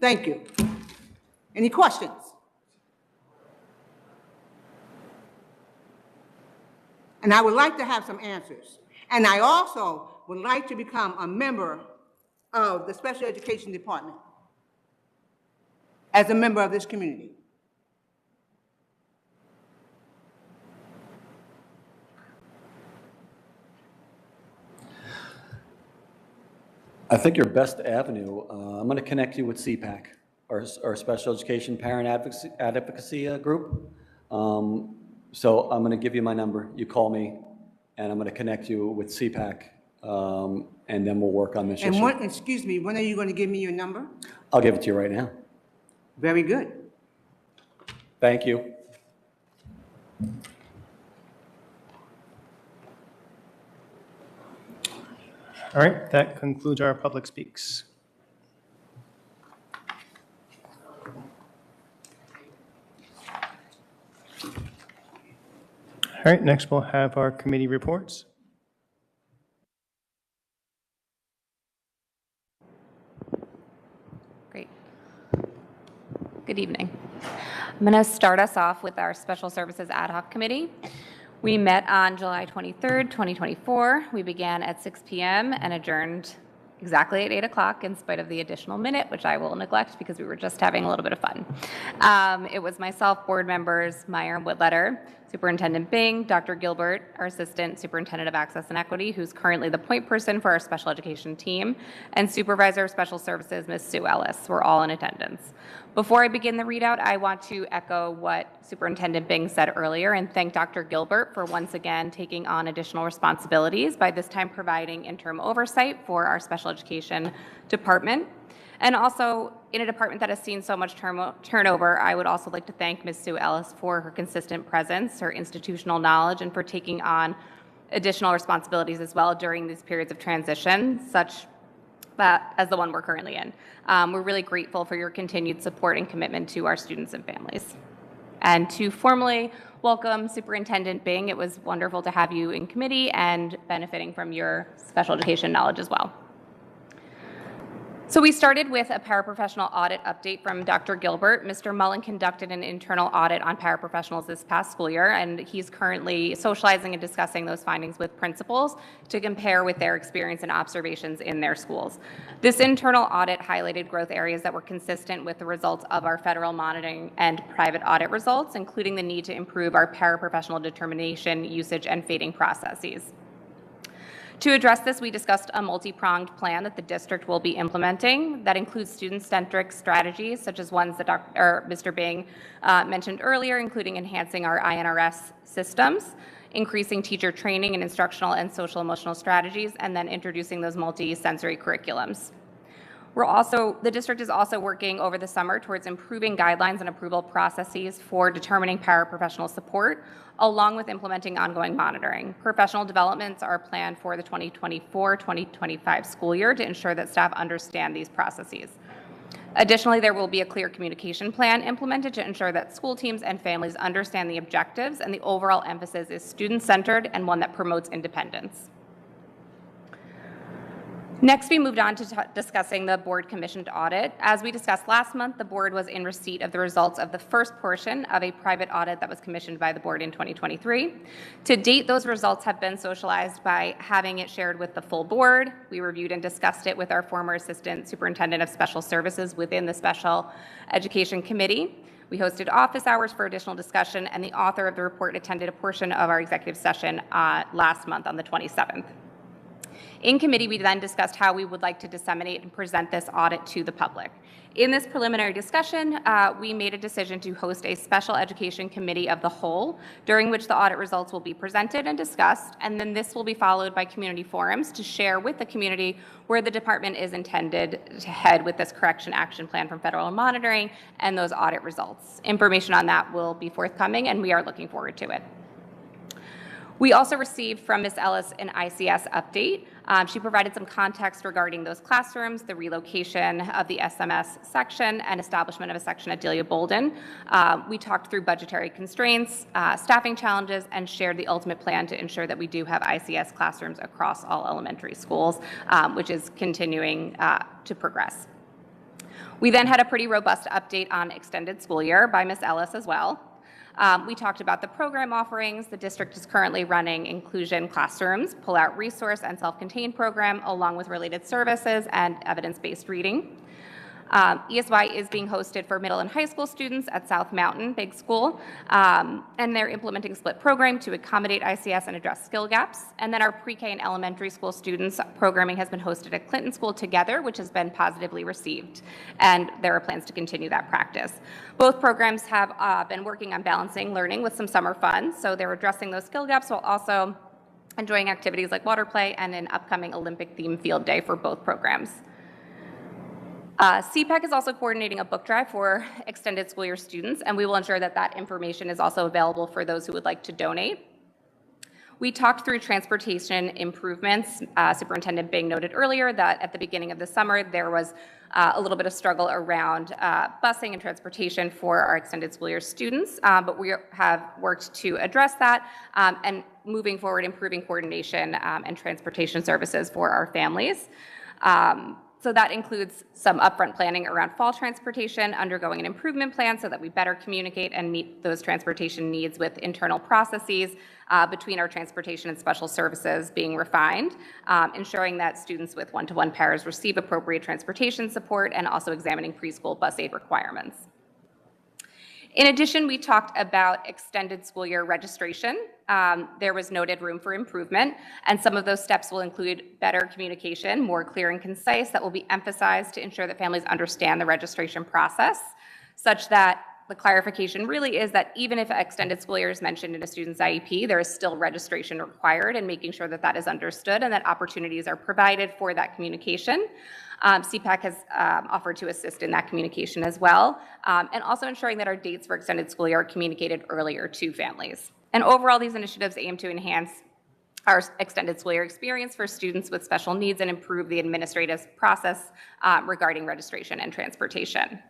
Thank you. Any questions? And I would like to have some answers. And I also would like to become a member of the special education department as a member of this community. I think your best avenue, I'm going to connect you with CPAC, our Special Education Parent Advocacy Group. So I'm going to give you my number. You call me, and I'm going to connect you with CPAC, and then we'll work on this issue. And excuse me, when are you going to give me your number? I'll give it to you right now. Very good. Thank you. All right, that concludes our public speaks. All right, next we'll have our committee reports. Great. Good evening. I'm going to start us off with our Special Services Ad Hoc Committee. We met on July 23rd, 2024. We began at 6 p.m. and adjourned exactly at 8 o'clock in spite of the additional minute, which I will neglect because we were just having a little bit of fun. It was myself, board members Meyer and Whitletter, Superintendent Bing, Dr. Gilbert, our Assistant Superintendent of Access and Equity, who's currently the point person for our special education team, and Supervisor of Special Services, Ms. Sue Ellis. We're all in attendance. Before I begin the readout, I want to echo what Superintendent Bing said earlier and thank Dr. Gilbert for once again taking on additional responsibilities, by this time providing interim oversight for our special education department. And also, in a department that has seen so much turnover, I would also like to thank Ms. Sue Ellis for her consistent presence, her institutional knowledge, and for taking on additional responsibilities as well during these periods of transition, such as the one we're currently in. We're really grateful for your continued support and commitment to our students and families. And to formally welcome Superintendent Bing, it was wonderful to have you in committee and benefiting from your special education knowledge as well. So we started with a paraprofessional audit update from Dr. Gilbert. Mr. Mullen conducted an internal audit on paraprofessionals this past school year, and he's currently socializing and discussing those findings with principals to compare with their experience and observations in their schools. This internal audit highlighted growth areas that were consistent with the results of our federal monitoring and private audit results, including the need to improve our paraprofessional determination, usage, and fading processes. To address this, we discussed a multi-pronged plan that the district will be implementing that includes student-centric strategies, such as ones that Mr. Bing mentioned earlier, including enhancing our INRS systems, increasing teacher training in instructional and social-emotional strategies, and then introducing those multi-sensory curriculums. The district is also working over the summer towards improving guidelines and approval processes for determining paraprofessional support, along with implementing ongoing monitoring. Professional developments are planned for the 2024-2025 school year to ensure that staff understand these processes. Additionally, there will be a clear communication plan implemented to ensure that school teams and families understand the objectives, and the overall emphasis is student-centered and one that promotes independence. Next, we moved on to discussing the board commissioned audit. As we discussed last month, the board was in receipt of the results of the first portion of a private audit that was commissioned by the board in 2023. To date, those results have been socialized by having it shared with the full board. We reviewed and discussed it with our former assistant superintendent of special services within the special education committee. We hosted office hours for additional discussion, and the author of the report attended a portion of our executive session last month on the 27th. In committee, we then discussed how we would like to disseminate and present this audit to the public. In this preliminary discussion, we made a decision to host a special education committee of the whole, during which the audit results will be presented and discussed, and then this will be followed by community forums to share with the community where the department is intended to head with this correction action plan from federal monitoring and those audit results. Information on that will be forthcoming, and we are looking forward to it. We also received from Ms. Ellis an ICS update. She provided some context regarding those classrooms, the relocation of the SMS section, and establishment of a section at Delia Bolden. We talked through budgetary constraints, staffing challenges, and shared the ultimate plan to ensure that we do have ICS classrooms across all elementary schools, which is continuing to progress. We then had a pretty robust update on extended school year by Ms. Ellis as well. We talked about the program offerings. The district is currently running inclusion classrooms, pull-out resource, and self-contained program, along with related services and evidence-based reading. ESY is being hosted for middle and high school students at South Mountain Big School, and they're implementing split program to accommodate ICS and address skill gaps. And then our pre-K and elementary school students programming has been hosted at Clinton School Together, which has been positively received, and there are plans to continue that practice. Both programs have been working on balancing learning with some summer fun, so they're addressing those skill gaps while also enjoying activities like water play and an upcoming Olympic-themed field day for both programs. CPAC is also coordinating a book drive for extended school year students, and we will ensure that that information is also available for those who would like to donate. We talked through transportation improvements. Superintendent Bing noted earlier that at the beginning of the summer, there was a little bit of struggle around busing and transportation for our extended school year students, but we have worked to address that and moving forward, improving coordination and transportation services for our families. So that includes some upfront planning around fall transportation, undergoing an improvement plan so that we better communicate and meet those transportation needs with internal processes between our transportation and special services being refined, ensuring that students with one-to-one pairs receive appropriate transportation support, and also examining preschool bus aid requirements. In addition, we talked about extended school year registration. There was noted room for improvement, and some of those steps will include better communication, more clear and concise, that will be emphasized to ensure that families understand the registration process, such that the clarification really is that even if extended school year is mentioned in a student's IEP, there is still registration required, and making sure that that is understood and that opportunities are provided for that communication. CPAC has offered to assist in that communication as well, and also ensuring that our dates for extended school year are communicated earlier to families. And overall, these initiatives aim to enhance our extended school year experience for students with special needs and improve the administrative process regarding registration and transportation.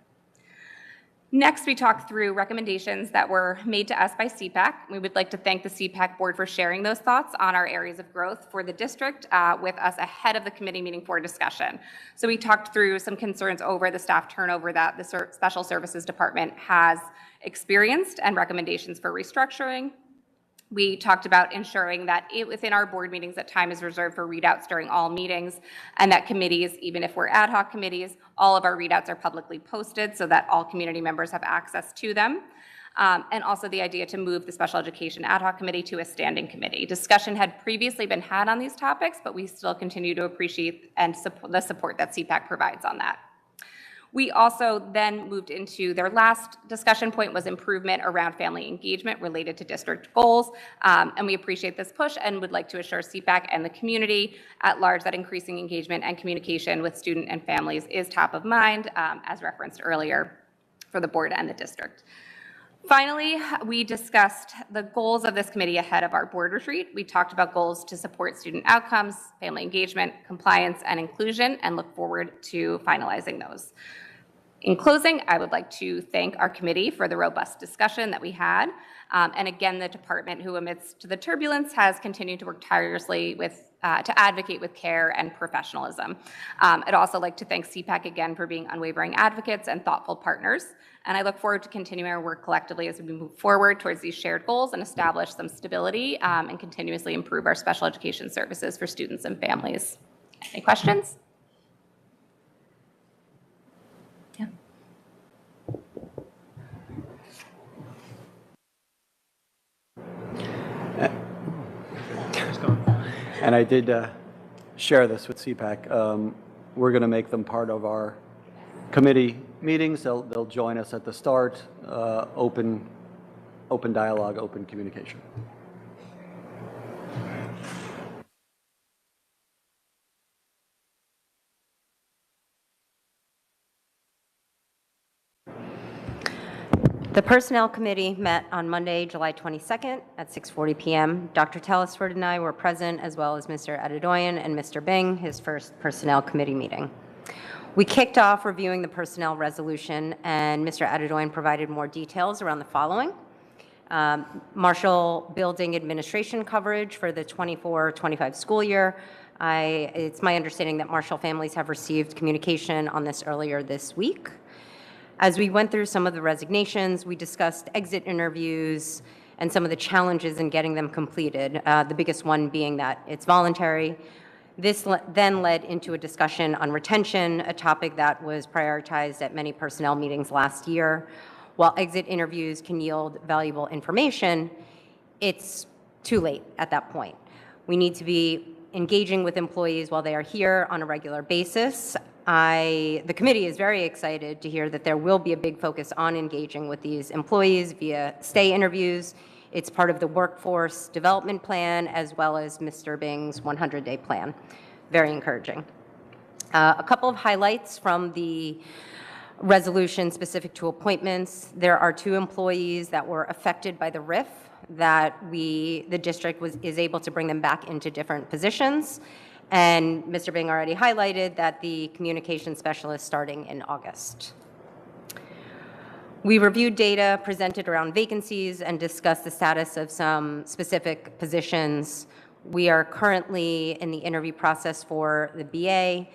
Next, we talked through recommendations that were made to us by CPAC. We would like to thank the CPAC board for sharing those thoughts on our areas of growth for the district with us ahead of the committee meeting for discussion. So we talked through some concerns over the staff turnover that the Special Services Department has experienced and recommendations for restructuring. We talked about ensuring that within our board meetings that time is reserved for readouts during all meetings, and that committees, even if we're ad hoc committees, all of our readouts are publicly posted so that all community members have access to them. and also the idea to move the Special Education Ad Hoc Committee to a standing committee. Discussion had previously been had on these topics, but we still continue to appreciate and the support that CPAC provides on that. We also then moved into their last discussion point was improvement around family engagement related to district goals. And we appreciate this push and would like to assure CPAC and the community at large that increasing engagement and communication with student and families is top of mind, as referenced earlier, for the board and the district. Finally, we discussed the goals of this committee ahead of our board retreat. We talked about goals to support student outcomes, family engagement, compliance, and inclusion, and look forward to finalizing those. In closing, I would like to thank our committee for the robust discussion that we had, and again, the department who, amidst the turbulence, has continued to work tirelessly to advocate with care and professionalism. I'd also like to thank CPAC again for being unwavering advocates and thoughtful partners, and I look forward to continuing our work collectively as we move forward towards these shared goals and establish some stability and continuously improve our special education services for students and families. Any questions? Yeah. And I did share this with CPAC. We're going to make them part of our committee meetings. They'll join us at the start. Open dialogue, open communication. The Personnel Committee met on Monday, July 22nd at 6:40 p.m. Dr. Telesford and I were present, as well as Mr. Adedoyan and Mr. Bing, his first Personnel Committee meeting. We kicked off reviewing the personnel resolution, and Mr. Adedoyan provided more details around the following. Marshall Building Administration coverage for the 24-25 school year. It's my understanding that Marshall families have received communication on this earlier this week. As we went through some of the resignations, we discussed exit interviews and some of the challenges in getting them completed, the biggest one being that it's voluntary. This then led into a discussion on retention, a topic that was prioritized at many personnel meetings last year. While exit interviews can yield valuable information, it's too late at that point. We need to be engaging with employees while they are here on a regular basis. The committee is very excited to hear that there will be a big focus on engaging with these employees via stay interviews. It's part of the workforce development plan as well as Mr. Bing's 100-day plan. Very encouraging. A couple of highlights from the resolution specific to appointments. There are 2 employees that were affected by the RIF that the district is able to bring them back into different positions. And Mr. Bing already highlighted that the communication specialist starting in August. We reviewed data presented around vacancies and discussed the status of some specific positions. We are currently in the interview process for the BA,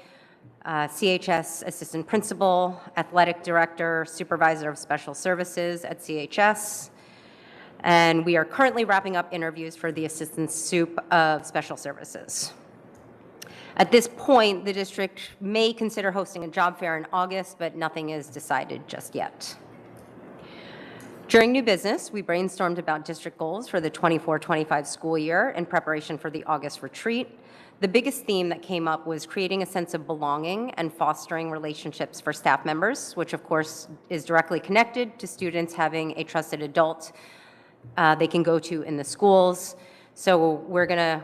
CHS assistant principal, athletic director, supervisor of special services at CHS. And we are currently wrapping up interviews for the assistant sup of special services. At this point, the district may consider hosting a job fair in August, but nothing is decided just yet. During new business, we brainstormed about district goals for the 24-25 school year in preparation for the August retreat. The biggest theme that came up was creating a sense of belonging and fostering relationships for staff members, which of course is directly connected to students having a trusted adult they can go to in the schools. So we're going to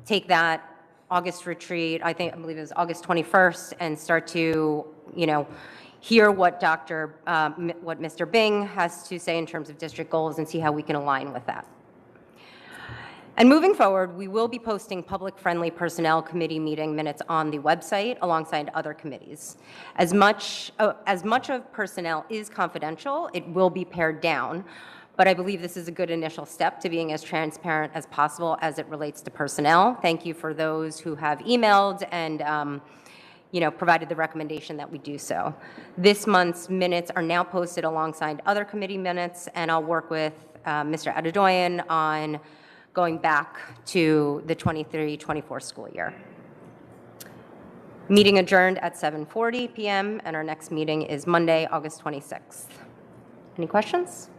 take that August retreat, I believe it was August 21st, and start to, hear what what Mr. Bing has to say in terms of district goals and see how we can align with that. And moving forward, we will be posting public-friendly personnel committee meeting minutes on the website alongside other committees. As much of personnel is confidential, it will be pared down. But I believe this is a good initial step to being as transparent as possible as it relates to personnel. Thank you for those who have emailed and provided the recommendation that we do so. This month's minutes are now posted alongside other committee minutes, and I'll work with Mr. Adedoyan on going back to the 23-24 school year. Meeting adjourned at 7:40 p.m., and our next meeting is Monday, August 26th. Any questions?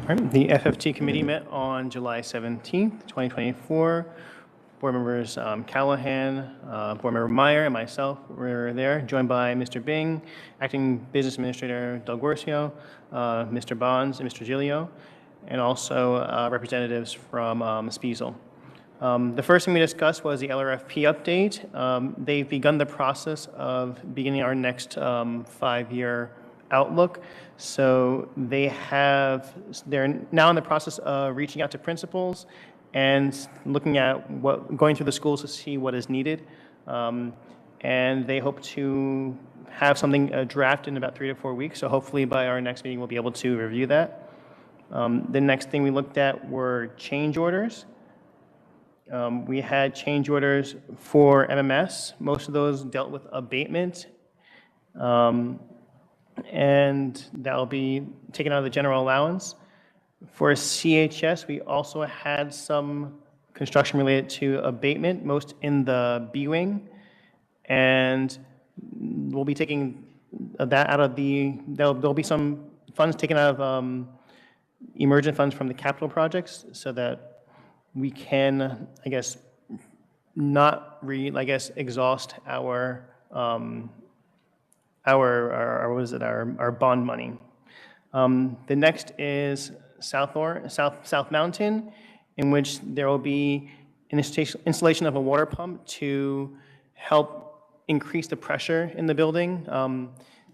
All right, the FFT committee met on July 17th, 2024. Board members Callahan, Board member Meyer, and myself were there, joined by Mr. Bing, Acting Business Administrator Doug Worcio, Mr. Bonds, and Mr. Gilio, and also representatives from Spiesel. The first thing we discussed was the LRFP update. They've begun the process of beginning our next 5-year outlook. So they're now in the process of reaching out to principals and looking at going through the schools to see what is needed. And they hope to have something draft in about 3 to 4 weeks. So hopefully by our next meeting, we'll be able to review that. The next thing we looked at were change orders. We had change orders for MMS. Most of those dealt with abatement. And that will be taken out of the general allowance. For CHS, we also had some construction related to abatement, most in the B wing. And we'll be taking that out of there'll be some funds taken out of emergent funds from the capital projects so that we can, I guess, not exhaust our bond money. The next is South Mountain, in which there will be an installation of a water pump to help increase the pressure in the building.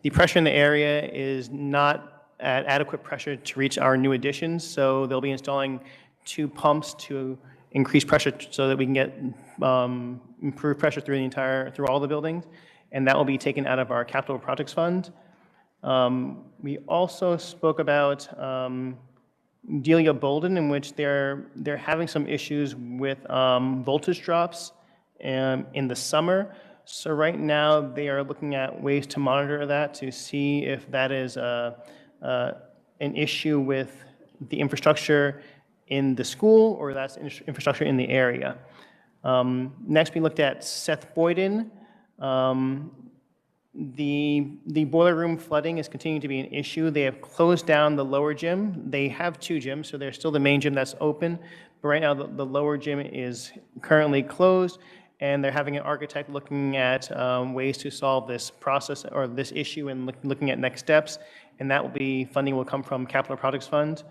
The pressure in the area is not at adequate pressure to reach our new additions, so they'll be installing 2 pumps to increase pressure so that we can get improved pressure through all the buildings, and that will be taken out of our capital projects fund. We also spoke about Delia Bolden, in which they're having some issues with voltage drops in the summer. So right now they are looking at ways to monitor that to see if that is an issue with the infrastructure in the school or that's infrastructure in the area. Next, we looked at Seth Boyden. The boiler room flooding is continuing to be an issue. They have closed down the lower gym. They have 2 gyms, so there's still the main gym that's open. But right now, the lower gym is currently closed, and they're having an architect looking at ways to solve this process or this issue and looking at next steps. And funding will come from Capital Projects Fund.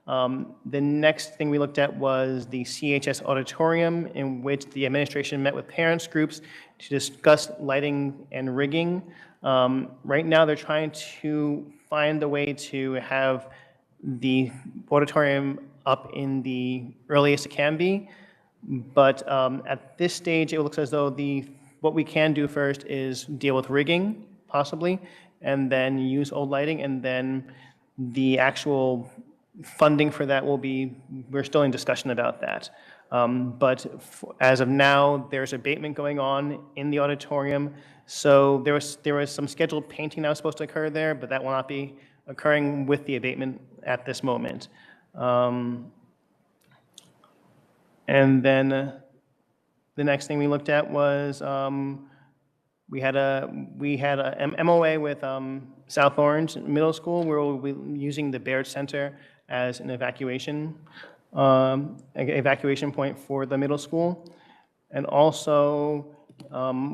The next thing we looked at was the CHS auditorium, in which the administration met with parents groups to discuss lighting and rigging. Right now, they're trying to find a way to have the auditorium up in the earliest it can be. But at this stage, it looks as though what we can do first is deal with rigging, possibly, and then use old lighting, and then the actual funding for that we're still in discussion about that. But as of now, there's abatement going on in the auditorium. So there was some scheduled painting that was supposed to occur there, but that will not be occurring with the abatement at this moment. And then the next thing we looked at was we had a MOA with South Orange Middle School, where we'll be using the Baird Center as an evacuation point for the middle school, and also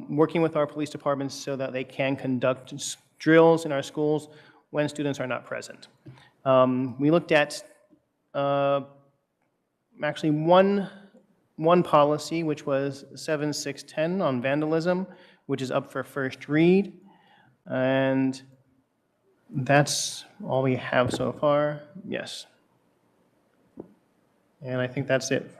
working with our police departments so that they can conduct drills in our schools when students are not present. We looked at actually one policy, which was 7610 on vandalism, which is up for first read, and that's all we have so far. Yes. And I think that's it.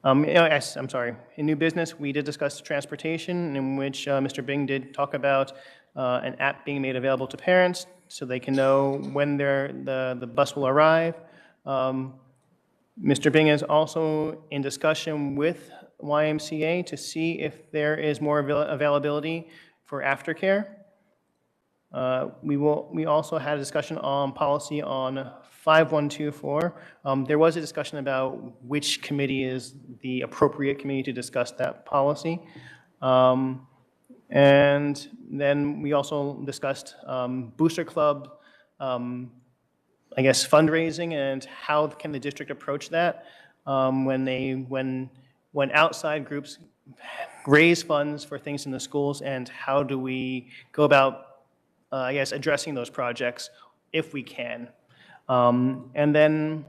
Yes, I'm sorry. In new business, we did discuss transportation, in which Mr. Bing did talk about an app being made available to parents so they can know when the bus will arrive. Mr. Bing is also in discussion with YMCA to see if there is more availability for aftercare. We also had a discussion on policy on 5124. There was a discussion about which committee is the appropriate committee to discuss that policy. And then we also discussed Booster Club I guess, fundraising, and how can the district approach that when outside groups raise funds for things in the schools, and how do we go about, I guess, addressing those projects if we can. And then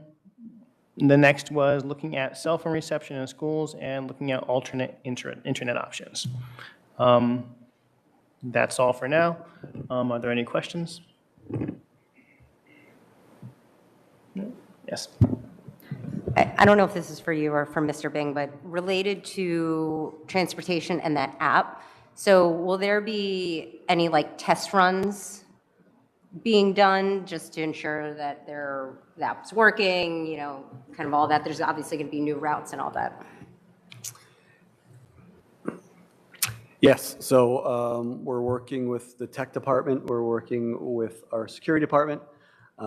the next was looking at cell phone reception in schools and looking at alternate internet options. That's all for now. Are there any questions? Yes. I don't know if this is for you or for Mr. Bing, but related to transportation and that app, so will there be any like test runs being done just to ensure that the app's working, you know, kind of all that? There's obviously going to be new routes and all that. Yes, so we're working with the tech department, we're working with our security department.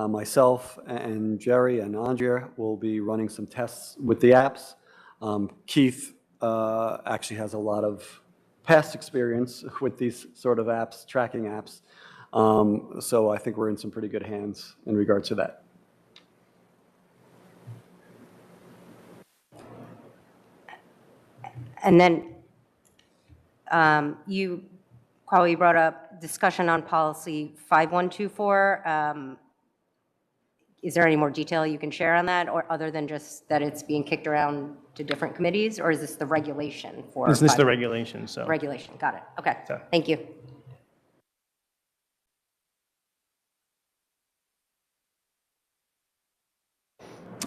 Myself and Jerry and Andrea will be running some tests with the apps. Keith actually has a lot of past experience with these sort of apps, tracking apps. So I think we're in some pretty good hands in regards to that. And then you probably brought up discussion on policy 5124. Is there any more detail you can share on that, or other than just that it's being kicked around to different committees, or is this the regulation for? This is the regulation, so. Regulation, got it. Okay, Sorry. thank you.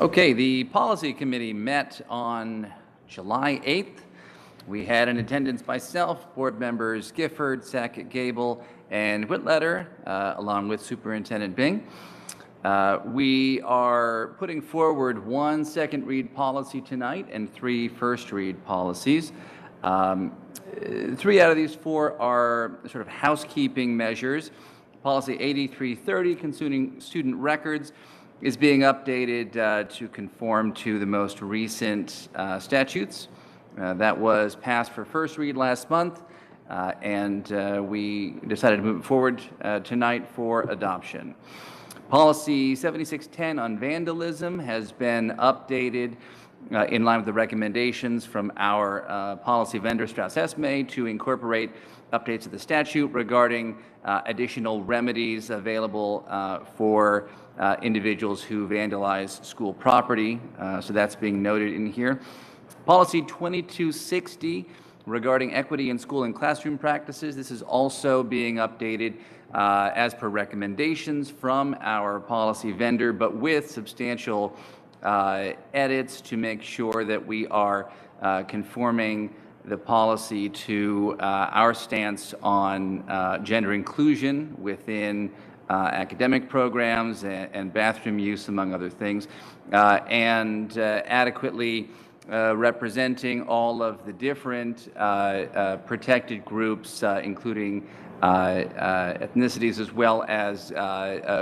Okay, the policy committee met on July 8th. We had in attendance myself, board members Gifford, Sackett, Gable, and Whitletter, along with Superintendent Bing. We are putting forward 1 second read policy tonight and 3 first read policies. 3 out of these 4 are sort of housekeeping measures. Policy 8330 concerning student records is being updated to conform to the most recent statutes. That was passed for first read last month, and we decided to move it forward tonight for adoption. Policy 7610 on vandalism has been updated in line with the recommendations from our policy vendor, Strauss Esme, to incorporate updates to the statute regarding additional remedies available for individuals who vandalize school property. So that's being noted in here. Policy 2260 regarding equity in school and classroom practices. This is also being updated as per recommendations from our policy vendor, but with substantial edits to make sure that we are conforming the policy to our stance on gender inclusion within academic programs and bathroom use, among other things, and adequately representing all of the different protected groups, including ethnicities, as well as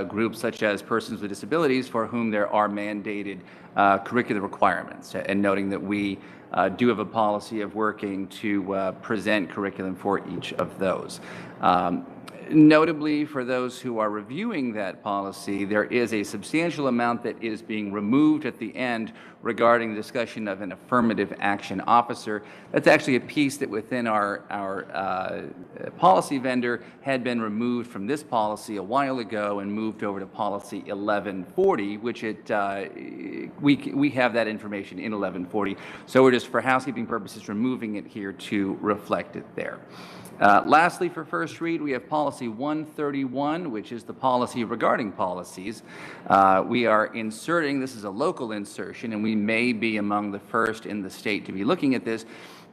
groups such as persons with disabilities for whom there are mandated curricular requirements, and noting that we do have a policy of working to present curriculum for each of those. Notably, for those who are reviewing that policy, there is a substantial amount that is being removed at the end regarding the discussion of an affirmative action officer. That's actually a piece that within our policy vendor had been removed from this policy a while ago and moved over to policy 1140, which we have that information in 1140. So we're just, for housekeeping purposes, removing it here to reflect it there. Lastly, for first read, we have policy 131, which is the policy regarding policies. We are inserting, this is a local insertion, and we may be among the first in the state to be looking at this,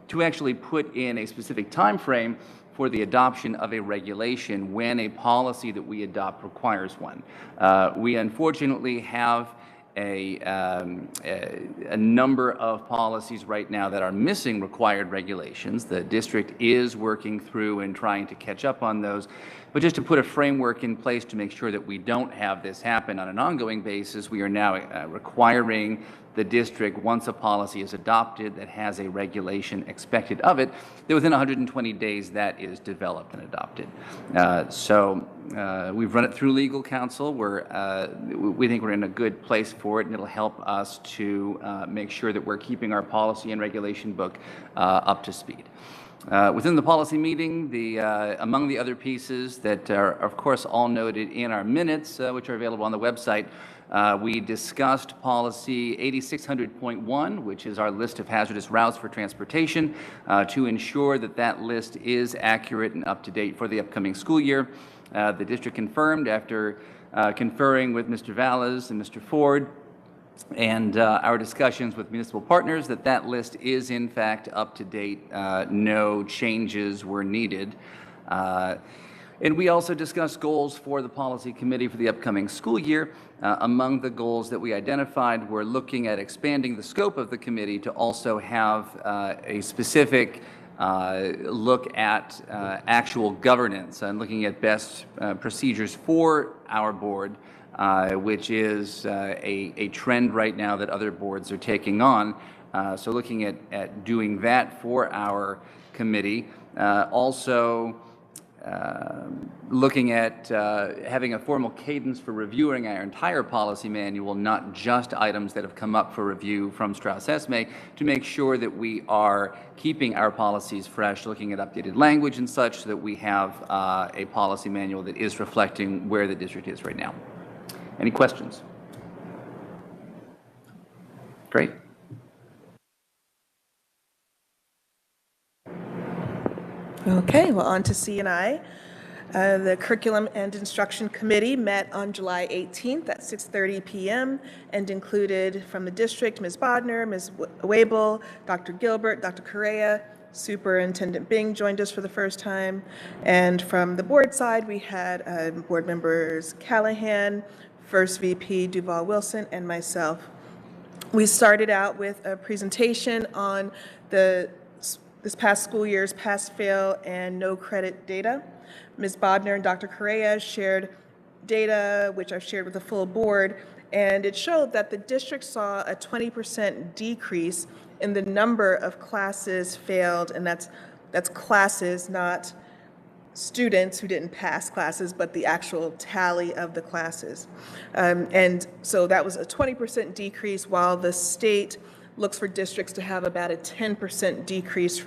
to actually put in a specific time frame for the adoption of a regulation when a policy that we adopt requires one. We unfortunately have a number of policies right now that are missing required regulations. The district is working through and trying to catch up on those. But just to put a framework in place to make sure that we don't have this happen on an ongoing basis, we are now requiring the district, once a policy is adopted that has a regulation expected of it, that within 120 days that is developed and adopted. We've run it through legal counsel. We think we're in a good place for it, and it'll help us to make sure that we're keeping our policy and regulation book up to speed. Within the policy meeting, among the other pieces that are, of course, all noted in our minutes, which are available on the website, we discussed policy 8600.1, which is our list of hazardous routes for transportation, to ensure that that list is accurate and up to date for the upcoming school year. The district confirmed after conferring with Mr. Valles and Mr. Ford and our discussions with municipal partners that that list is in fact up to date. No changes were needed. And we also discussed goals for the policy committee for the upcoming school year. Among the goals that we identified, we're looking at expanding the scope of the committee to also have a specific look at actual governance and looking at best procedures for our board, which is a trend right now that other boards are taking on. So looking at doing that for our committee. Also looking at having a formal cadence for reviewing our entire policy manual, not just items that have come up for review from Strauss-Esme, to make sure that we are keeping our policies fresh, looking at updated language and such, so that we have a policy manual that is reflecting where the district is right now. Any questions? Great. Okay, well, on to C&I. The Curriculum and Instruction Committee met on July 18th at 6:30 p.m. and included from the district Ms. Bodner, Ms. Wabel, Dr. Gilbert, Dr. Correa, Superintendent Bing joined us for the first time, and from the board side we had board members Callahan, First VP Duval Wilson, and myself. We started out with a presentation on this past school year's pass-fail and no-credit data. Ms. Bodner and Dr. Correa shared data, which I've shared with the full board, and it showed that the district saw a 20% decrease in the number of classes failed, and that's classes, not students who didn't pass classes, but the actual tally of the classes. And so that was a 20% decrease, while the state looks for districts to have about a 10% decrease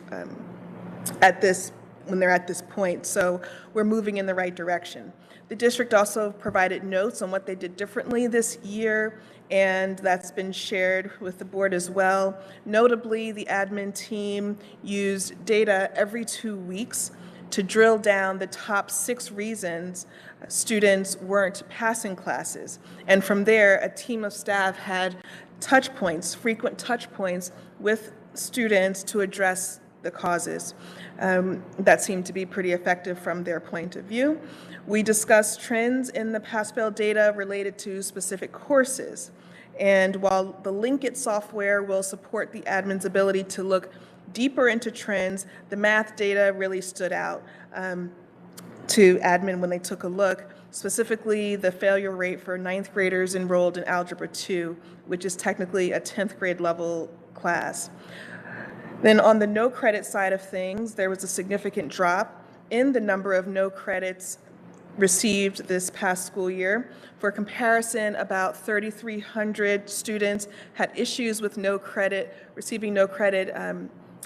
when they're at this point. So we're moving in the right direction. The district also provided notes on what they did differently this year, and that's been shared with the board as well. Notably, the admin team used data every 2 weeks to drill down the top 6 reasons students weren't passing classes. And from there, a team of staff had touch points, frequent touch points with students to address the causes. That seemed to be pretty effective from their point of view. We discussed trends in the pass-fail data related to specific courses. And while the Linkit software will support the admin's ability to look deeper into trends, the math data really stood out to admin when they took a look, specifically the failure rate for 9th graders enrolled in Algebra 2, which is technically a 10th grade level class. Then on the no credit side of things, there was a significant drop in the number of no credits received this past school year. For comparison, about 3,300 students had issues with no credit, receiving no credit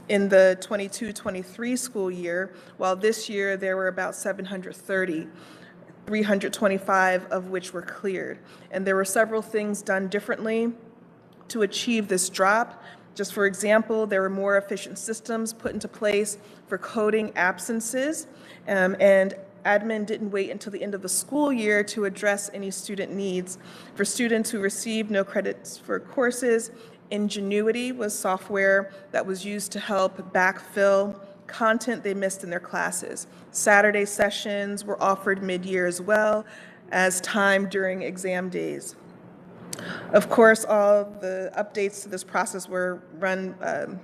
in the 22-23 school year, while this year there were about 730. 325 of which were cleared. And there were several things done differently to achieve this drop. Just for example, there were more efficient systems put into place for coding absences, and admin didn't wait until the end of the school year to address any student needs. For students who received no credits for courses, Ingenuity was software that was used to help backfill content they missed in their classes. Saturday sessions were offered mid-year as well as time during exam days. Of course, all the updates to this process were run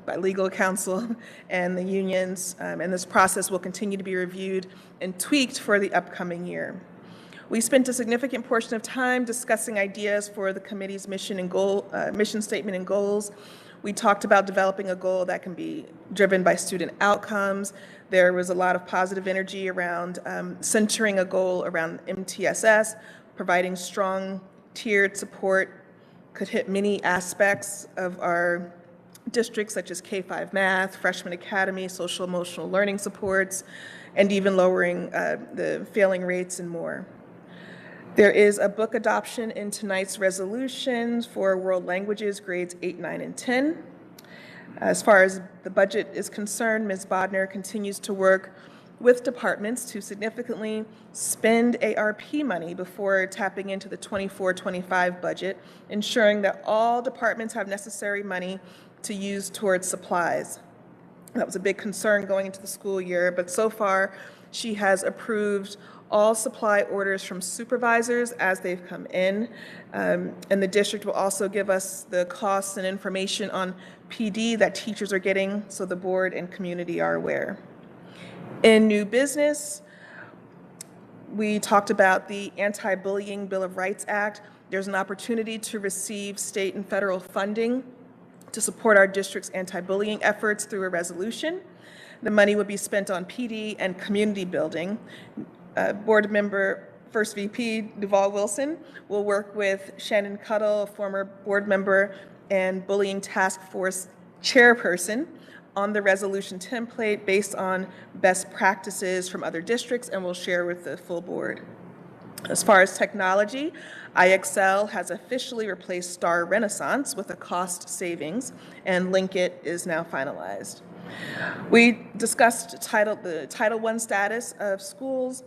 by legal counsel and the unions, and this process will continue to be reviewed and tweaked for the upcoming year. We spent a significant portion of time discussing ideas for the committee's mission statement and goals. We talked about developing a goal that can be driven by student outcomes. There was a lot of positive energy around centering a goal around MTSS, providing strong tiered support could hit many aspects of our districts, such as K-5 math, freshman academy, social emotional learning supports, and even lowering the failing rates and more. There is a book adoption in tonight's resolutions for world languages, grades 8, 9, and 10. As far as the budget is concerned, Ms. Bodner continues to work with departments to significantly spend ARP money before tapping into the 24-25 budget, ensuring that all departments have necessary money to use towards supplies. That was a big concern going into the school year, but so far she has approved all supply orders from supervisors as they've come in. And the district will also give us the costs and information on PD that teachers are getting so the board and community are aware. In new business, we talked about the Anti-Bullying Bill of Rights Act. There's an opportunity to receive state and federal funding to support our district's anti-bullying efforts through a resolution. The money would be spent on PD and community building. Board member, First VP Duval Wilson, will work with Shannon Cuddle, a former board member and bullying task force chairperson, on the resolution template based on best practices from other districts, and we'll share with the full board. As far as technology, IXL has officially replaced Star Renaissance with a cost savings, and Linkit is now finalized. We discussed the Title I status of schools.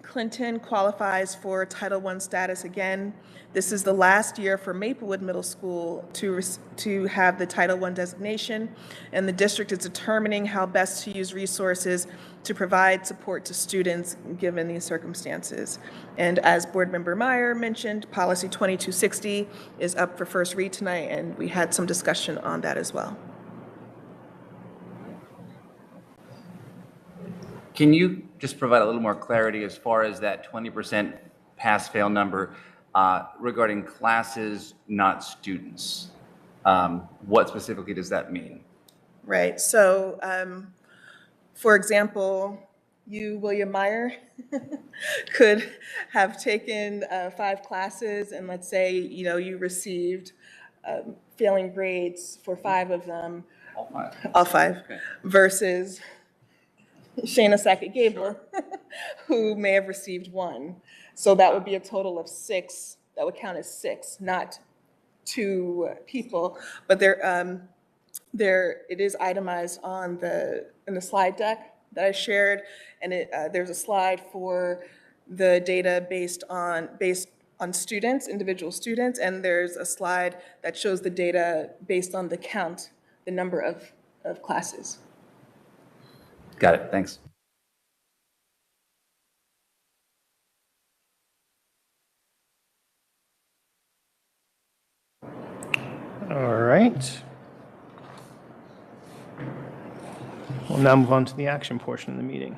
Clinton qualifies for Title I status again. This is the last year for Maplewood Middle School to have the Title I designation, and the district is determining how best to use resources to provide support to students given these circumstances. And as Board Member Meyer mentioned, Policy 2260 is up for first read tonight, and we had some discussion on that as well. Can you just provide a little more clarity as far as that 20% pass-fail number regarding classes, not students? What specifically does that mean? Right. So, for example, you, William Meyer, could have taken 5 classes, and let's say, you received failing grades for 5 of them. All 5. All 5. Okay. Versus Shayna Sackett-Gable, who may have received 1. So that would be a total of 6. That would count as 6, not 2 people. But it is itemized in the slide deck that I shared, and there's a slide for the data based on students, individual students, and there's a slide that shows the data based on the count, the number of classes. Got it. Thanks. All right. We'll now move on to the action portion of the meeting.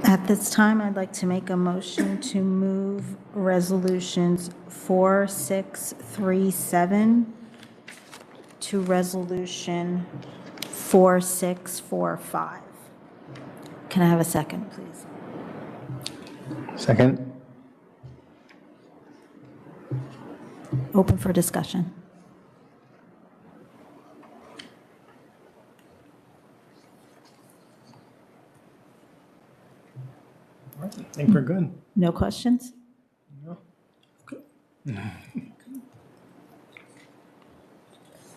At this time, I'd like to make a motion to move resolutions 4637 to resolution 4645. Can I have a second, please? Second. Open for discussion. I think we're good. No questions? No. Good.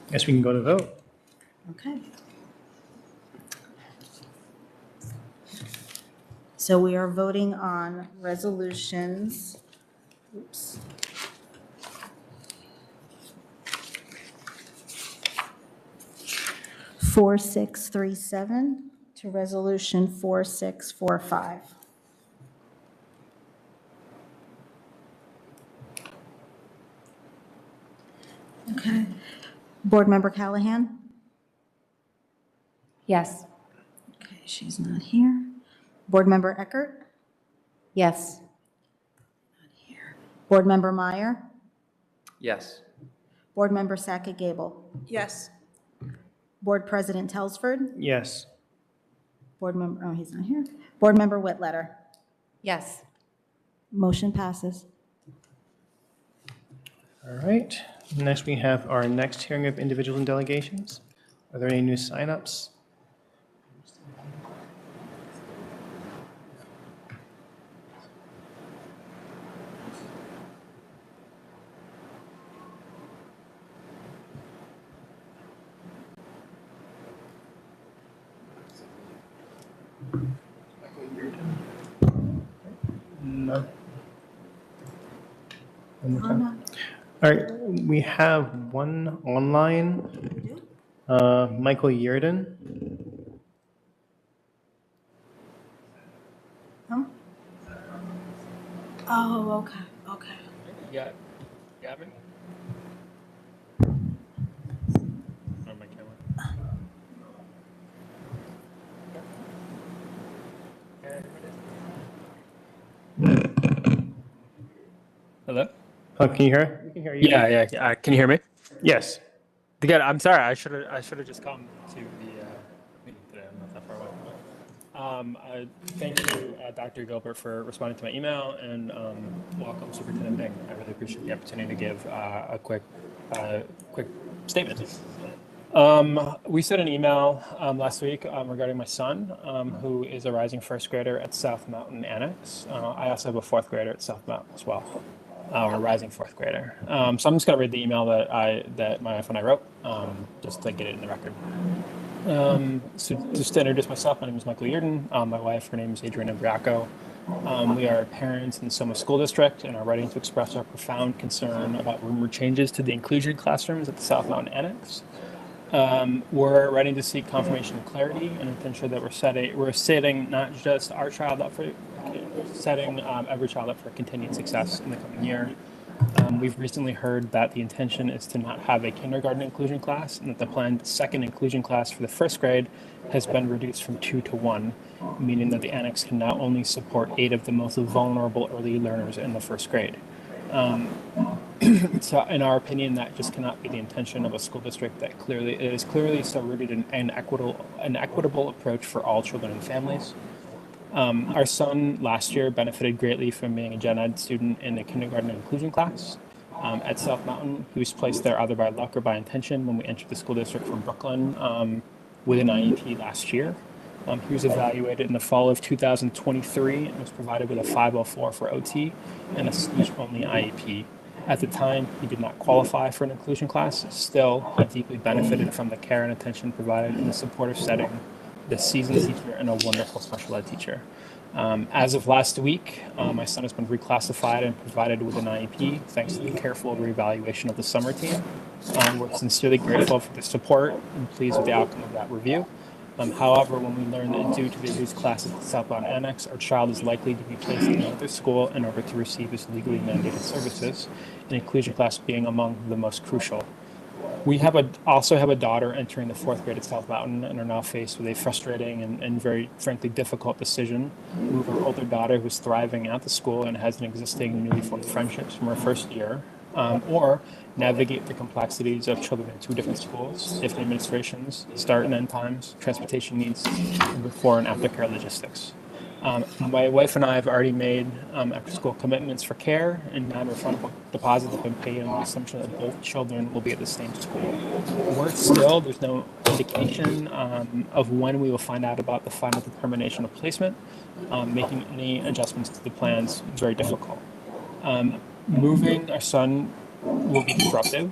Guess we can go to vote. Okay. So we are voting on resolutions, 4637 to resolution 4645. Okay. Board Member Callahan? Yes. Okay, she's not here. Board Member Eckert? Yes. Board Member Meyer? Yes. Board Member Sackett Gable? Yes. Board President Telsford? Yes. Board Member, oh, he's not here. Board Member Whitletter? Yes. Motion passes. All right. Next, we have our next hearing of individuals and delegations. Are there any new signups? No. One more time. All right, we have one online. Michael Yearden. Huh? Oh, okay, okay. You got me? On my camera. Hello? Oh, can you hear? We can hear you. Yeah. Can you hear me? Yes. Good. I'm sorry. I should have just come to the meeting today. I'm not that far away. Thank you, Dr. Gilbert, for responding to my email, and welcome, Superintendent Ding. I really appreciate the opportunity to give a quick statement. We sent an email last week regarding my son, who is a rising first grader at South Mountain Annex. I also have a fourth grader at South Mountain as well, or a rising fourth grader. So I'm just going to read the email that my wife and I wrote, just to get it in the record. So just to introduce myself, my name is Michael Yearden. My wife, her name is Adriana Briaco. We are parents in the Soma School District and are writing to express our profound concern about rumored changes to the inclusion classrooms at the South Mountain Annex. We're writing to seek confirmation of clarity and to ensure that we're setting not just our child up for setting every child up for continued success in the coming year. We've recently heard that the intention is to not have a kindergarten inclusion class, and that the planned second inclusion class for the first grade has been reduced from 2 to 1, meaning that the annex can now only support 8 of the most vulnerable early learners in the first grade. So in our opinion, that just cannot be the intention of a school district that is clearly so rooted in an equitable approach for all children and families. Our son last year benefited greatly from being a gen ed student in the kindergarten inclusion class. At South Mountain, he was placed there either by luck or by intention when we entered the school district from Brooklyn with an IEP last year. He was evaluated in the fall of 2023 and was provided with a 504 for OT and a speech-only IEP. At the time, he did not qualify for an inclusion class. Still, he deeply benefited from the care and attention provided in the supportive setting, the seasoned teacher, and a wonderful special ed teacher. As of last week, my son has been reclassified and provided with an IEP thanks to the careful reevaluation of the summer team. We're sincerely grateful for the support and pleased with the outcome of that review. However, when we learn that due to the reduced classes at Southbound Annex, our child is likely to be placed in another school in order to receive his legally mandated services, an inclusion class being among the most crucial. We also have a daughter entering the fourth grade at South Mountain and are now faced with a frustrating and very frankly difficult decision. Move our older daughter, who's thriving at the school and has an existing newly formed friendships from her first year, or navigate the complexities of children in 2 different schools, different administrations, start and end times, transportation needs, and before and after care logistics. My wife and I have already made after-school commitments for care, and non-refundable deposits have been paid on the assumption that both children will be at the same school. There's no indication of when we will find out about the final determination of placement. Making any adjustments to the plans is very difficult. Moving our son will be disruptive.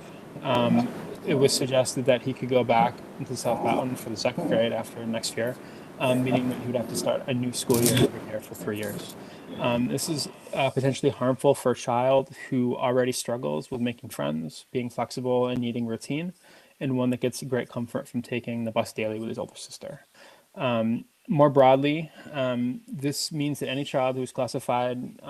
It was suggested that he could go back into South Mountain for the second grade after next year, meaning that he would have to start a new school year every year for 3 years. This is potentially harmful for a child who already struggles with making friends, being flexible, and needing routine, and one that gets great comfort from taking the bus daily with his older sister. More broadly, this means that any child who is classified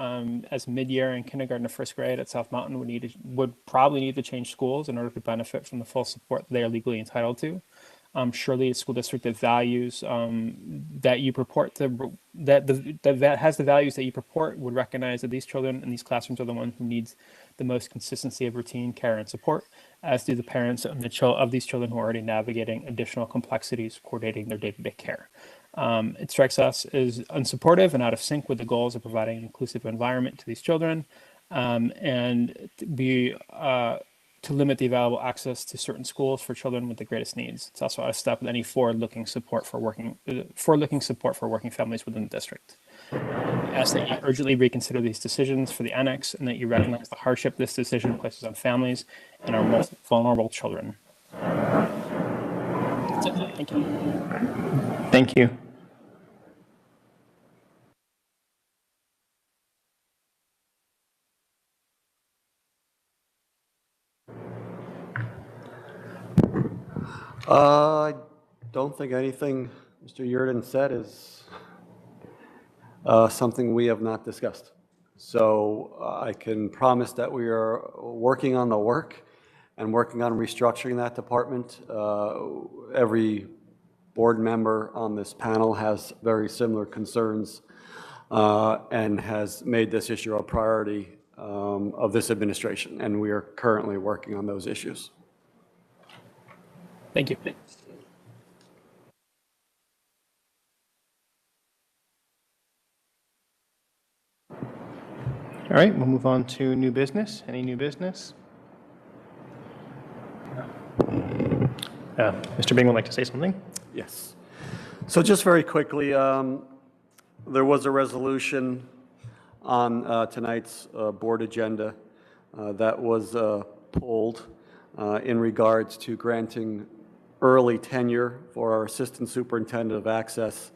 as mid-year in kindergarten or first grade at South Mountain would probably need to change schools in order to benefit from the full support they are legally entitled to. Surely a school district that values that you purport to that has the values that you purport would recognize that these children in these classrooms are the ones who needs the most consistency of routine care and support, as do the parents of these children who are already navigating additional complexities coordinating their day-to-day care. It strikes us as unsupportive and out of sync with the goals of providing an inclusive environment to these children, and to limit the available access to certain schools for children with the greatest needs. It's also out of step with any forward-looking support for working families within the district. I ask that you urgently reconsider these decisions for the annex, and that you recognize the hardship this decision places on families and our most vulnerable children. That's it. Thank you. Thank you. I don't think anything Mr. Yurden said is something we have not discussed. So I can promise that we are working on the work and working on restructuring that department. Every board member on this panel has very similar concerns and has made this issue a priority of this administration, and we are currently working on those issues. Thank you. All right, we'll move on to new business. Any new business? Mr. Bing would like to say something. Yes. So just very quickly, there was a resolution on tonight's board agenda that was pulled in regards to granting early tenure for our Assistant Superintendent of Access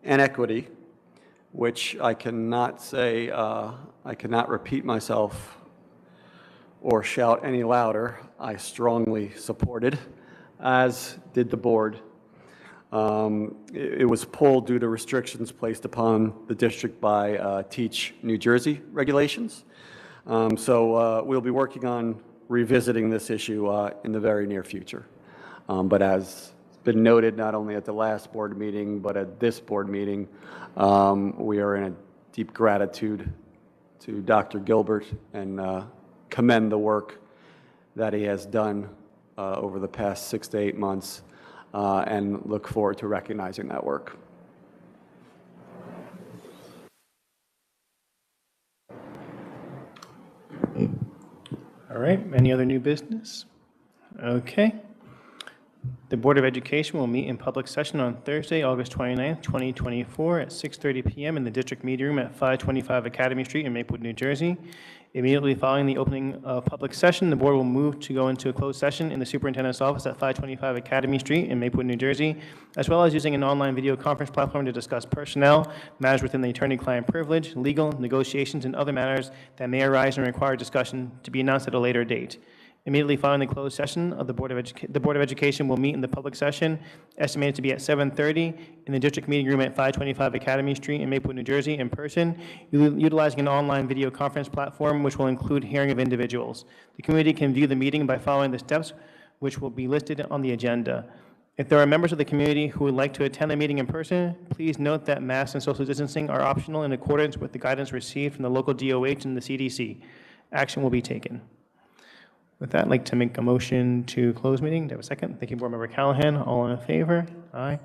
and Equity, which I cannot say, I cannot repeat myself or shout any louder. I strongly supported, as did the board. It was pulled due to restrictions placed upon the district by Teach New Jersey regulations. So we'll be working on revisiting this issue in the very near future. But as been noted not only at the last board meeting, but at this board meeting, we are in a deep gratitude to Dr. Gilbert and commend the work that he has done over the past 6 to 8 months and look forward to recognizing that work. All right, any other new business? Okay. The Board of Education will meet in public session on Thursday, August 29th, 2024 at 6:30 p.m. in the District Meeting Room at 525 Academy Street in Maplewood, New Jersey. Immediately following the opening of public session, the board will move to go into a closed session in the Superintendent's office at 525 Academy Street in Maplewood, New Jersey, as well as using an online video conference platform to discuss personnel, matters within the attorney-client privilege, legal, negotiations, and other matters that may arise and require discussion to be announced at a later date. Immediately following the closed session of the Board of Education will meet in the public session, estimated to be at 7:30 in the District Meeting Room at 525 Academy Street in Maplewood, New Jersey, in person, utilizing an online video conference platform which will include hearing of individuals. The committee can view the meeting by following the steps which will be listed on the agenda. If there are members of the community who would like to attend the meeting in person, please note that masks and social distancing are optional in accordance with the guidance received from the local DOH and the CDC. Action will be taken. With that, I'd like to make a motion to close meeting. Do I have a second? Thank you, Board Member Callahan. All in favor? Aye.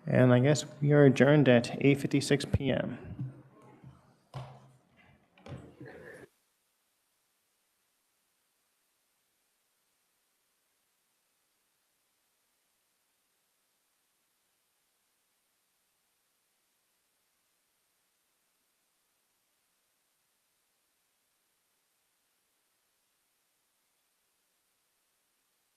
And I guess we are adjourned at 8:56 p.m.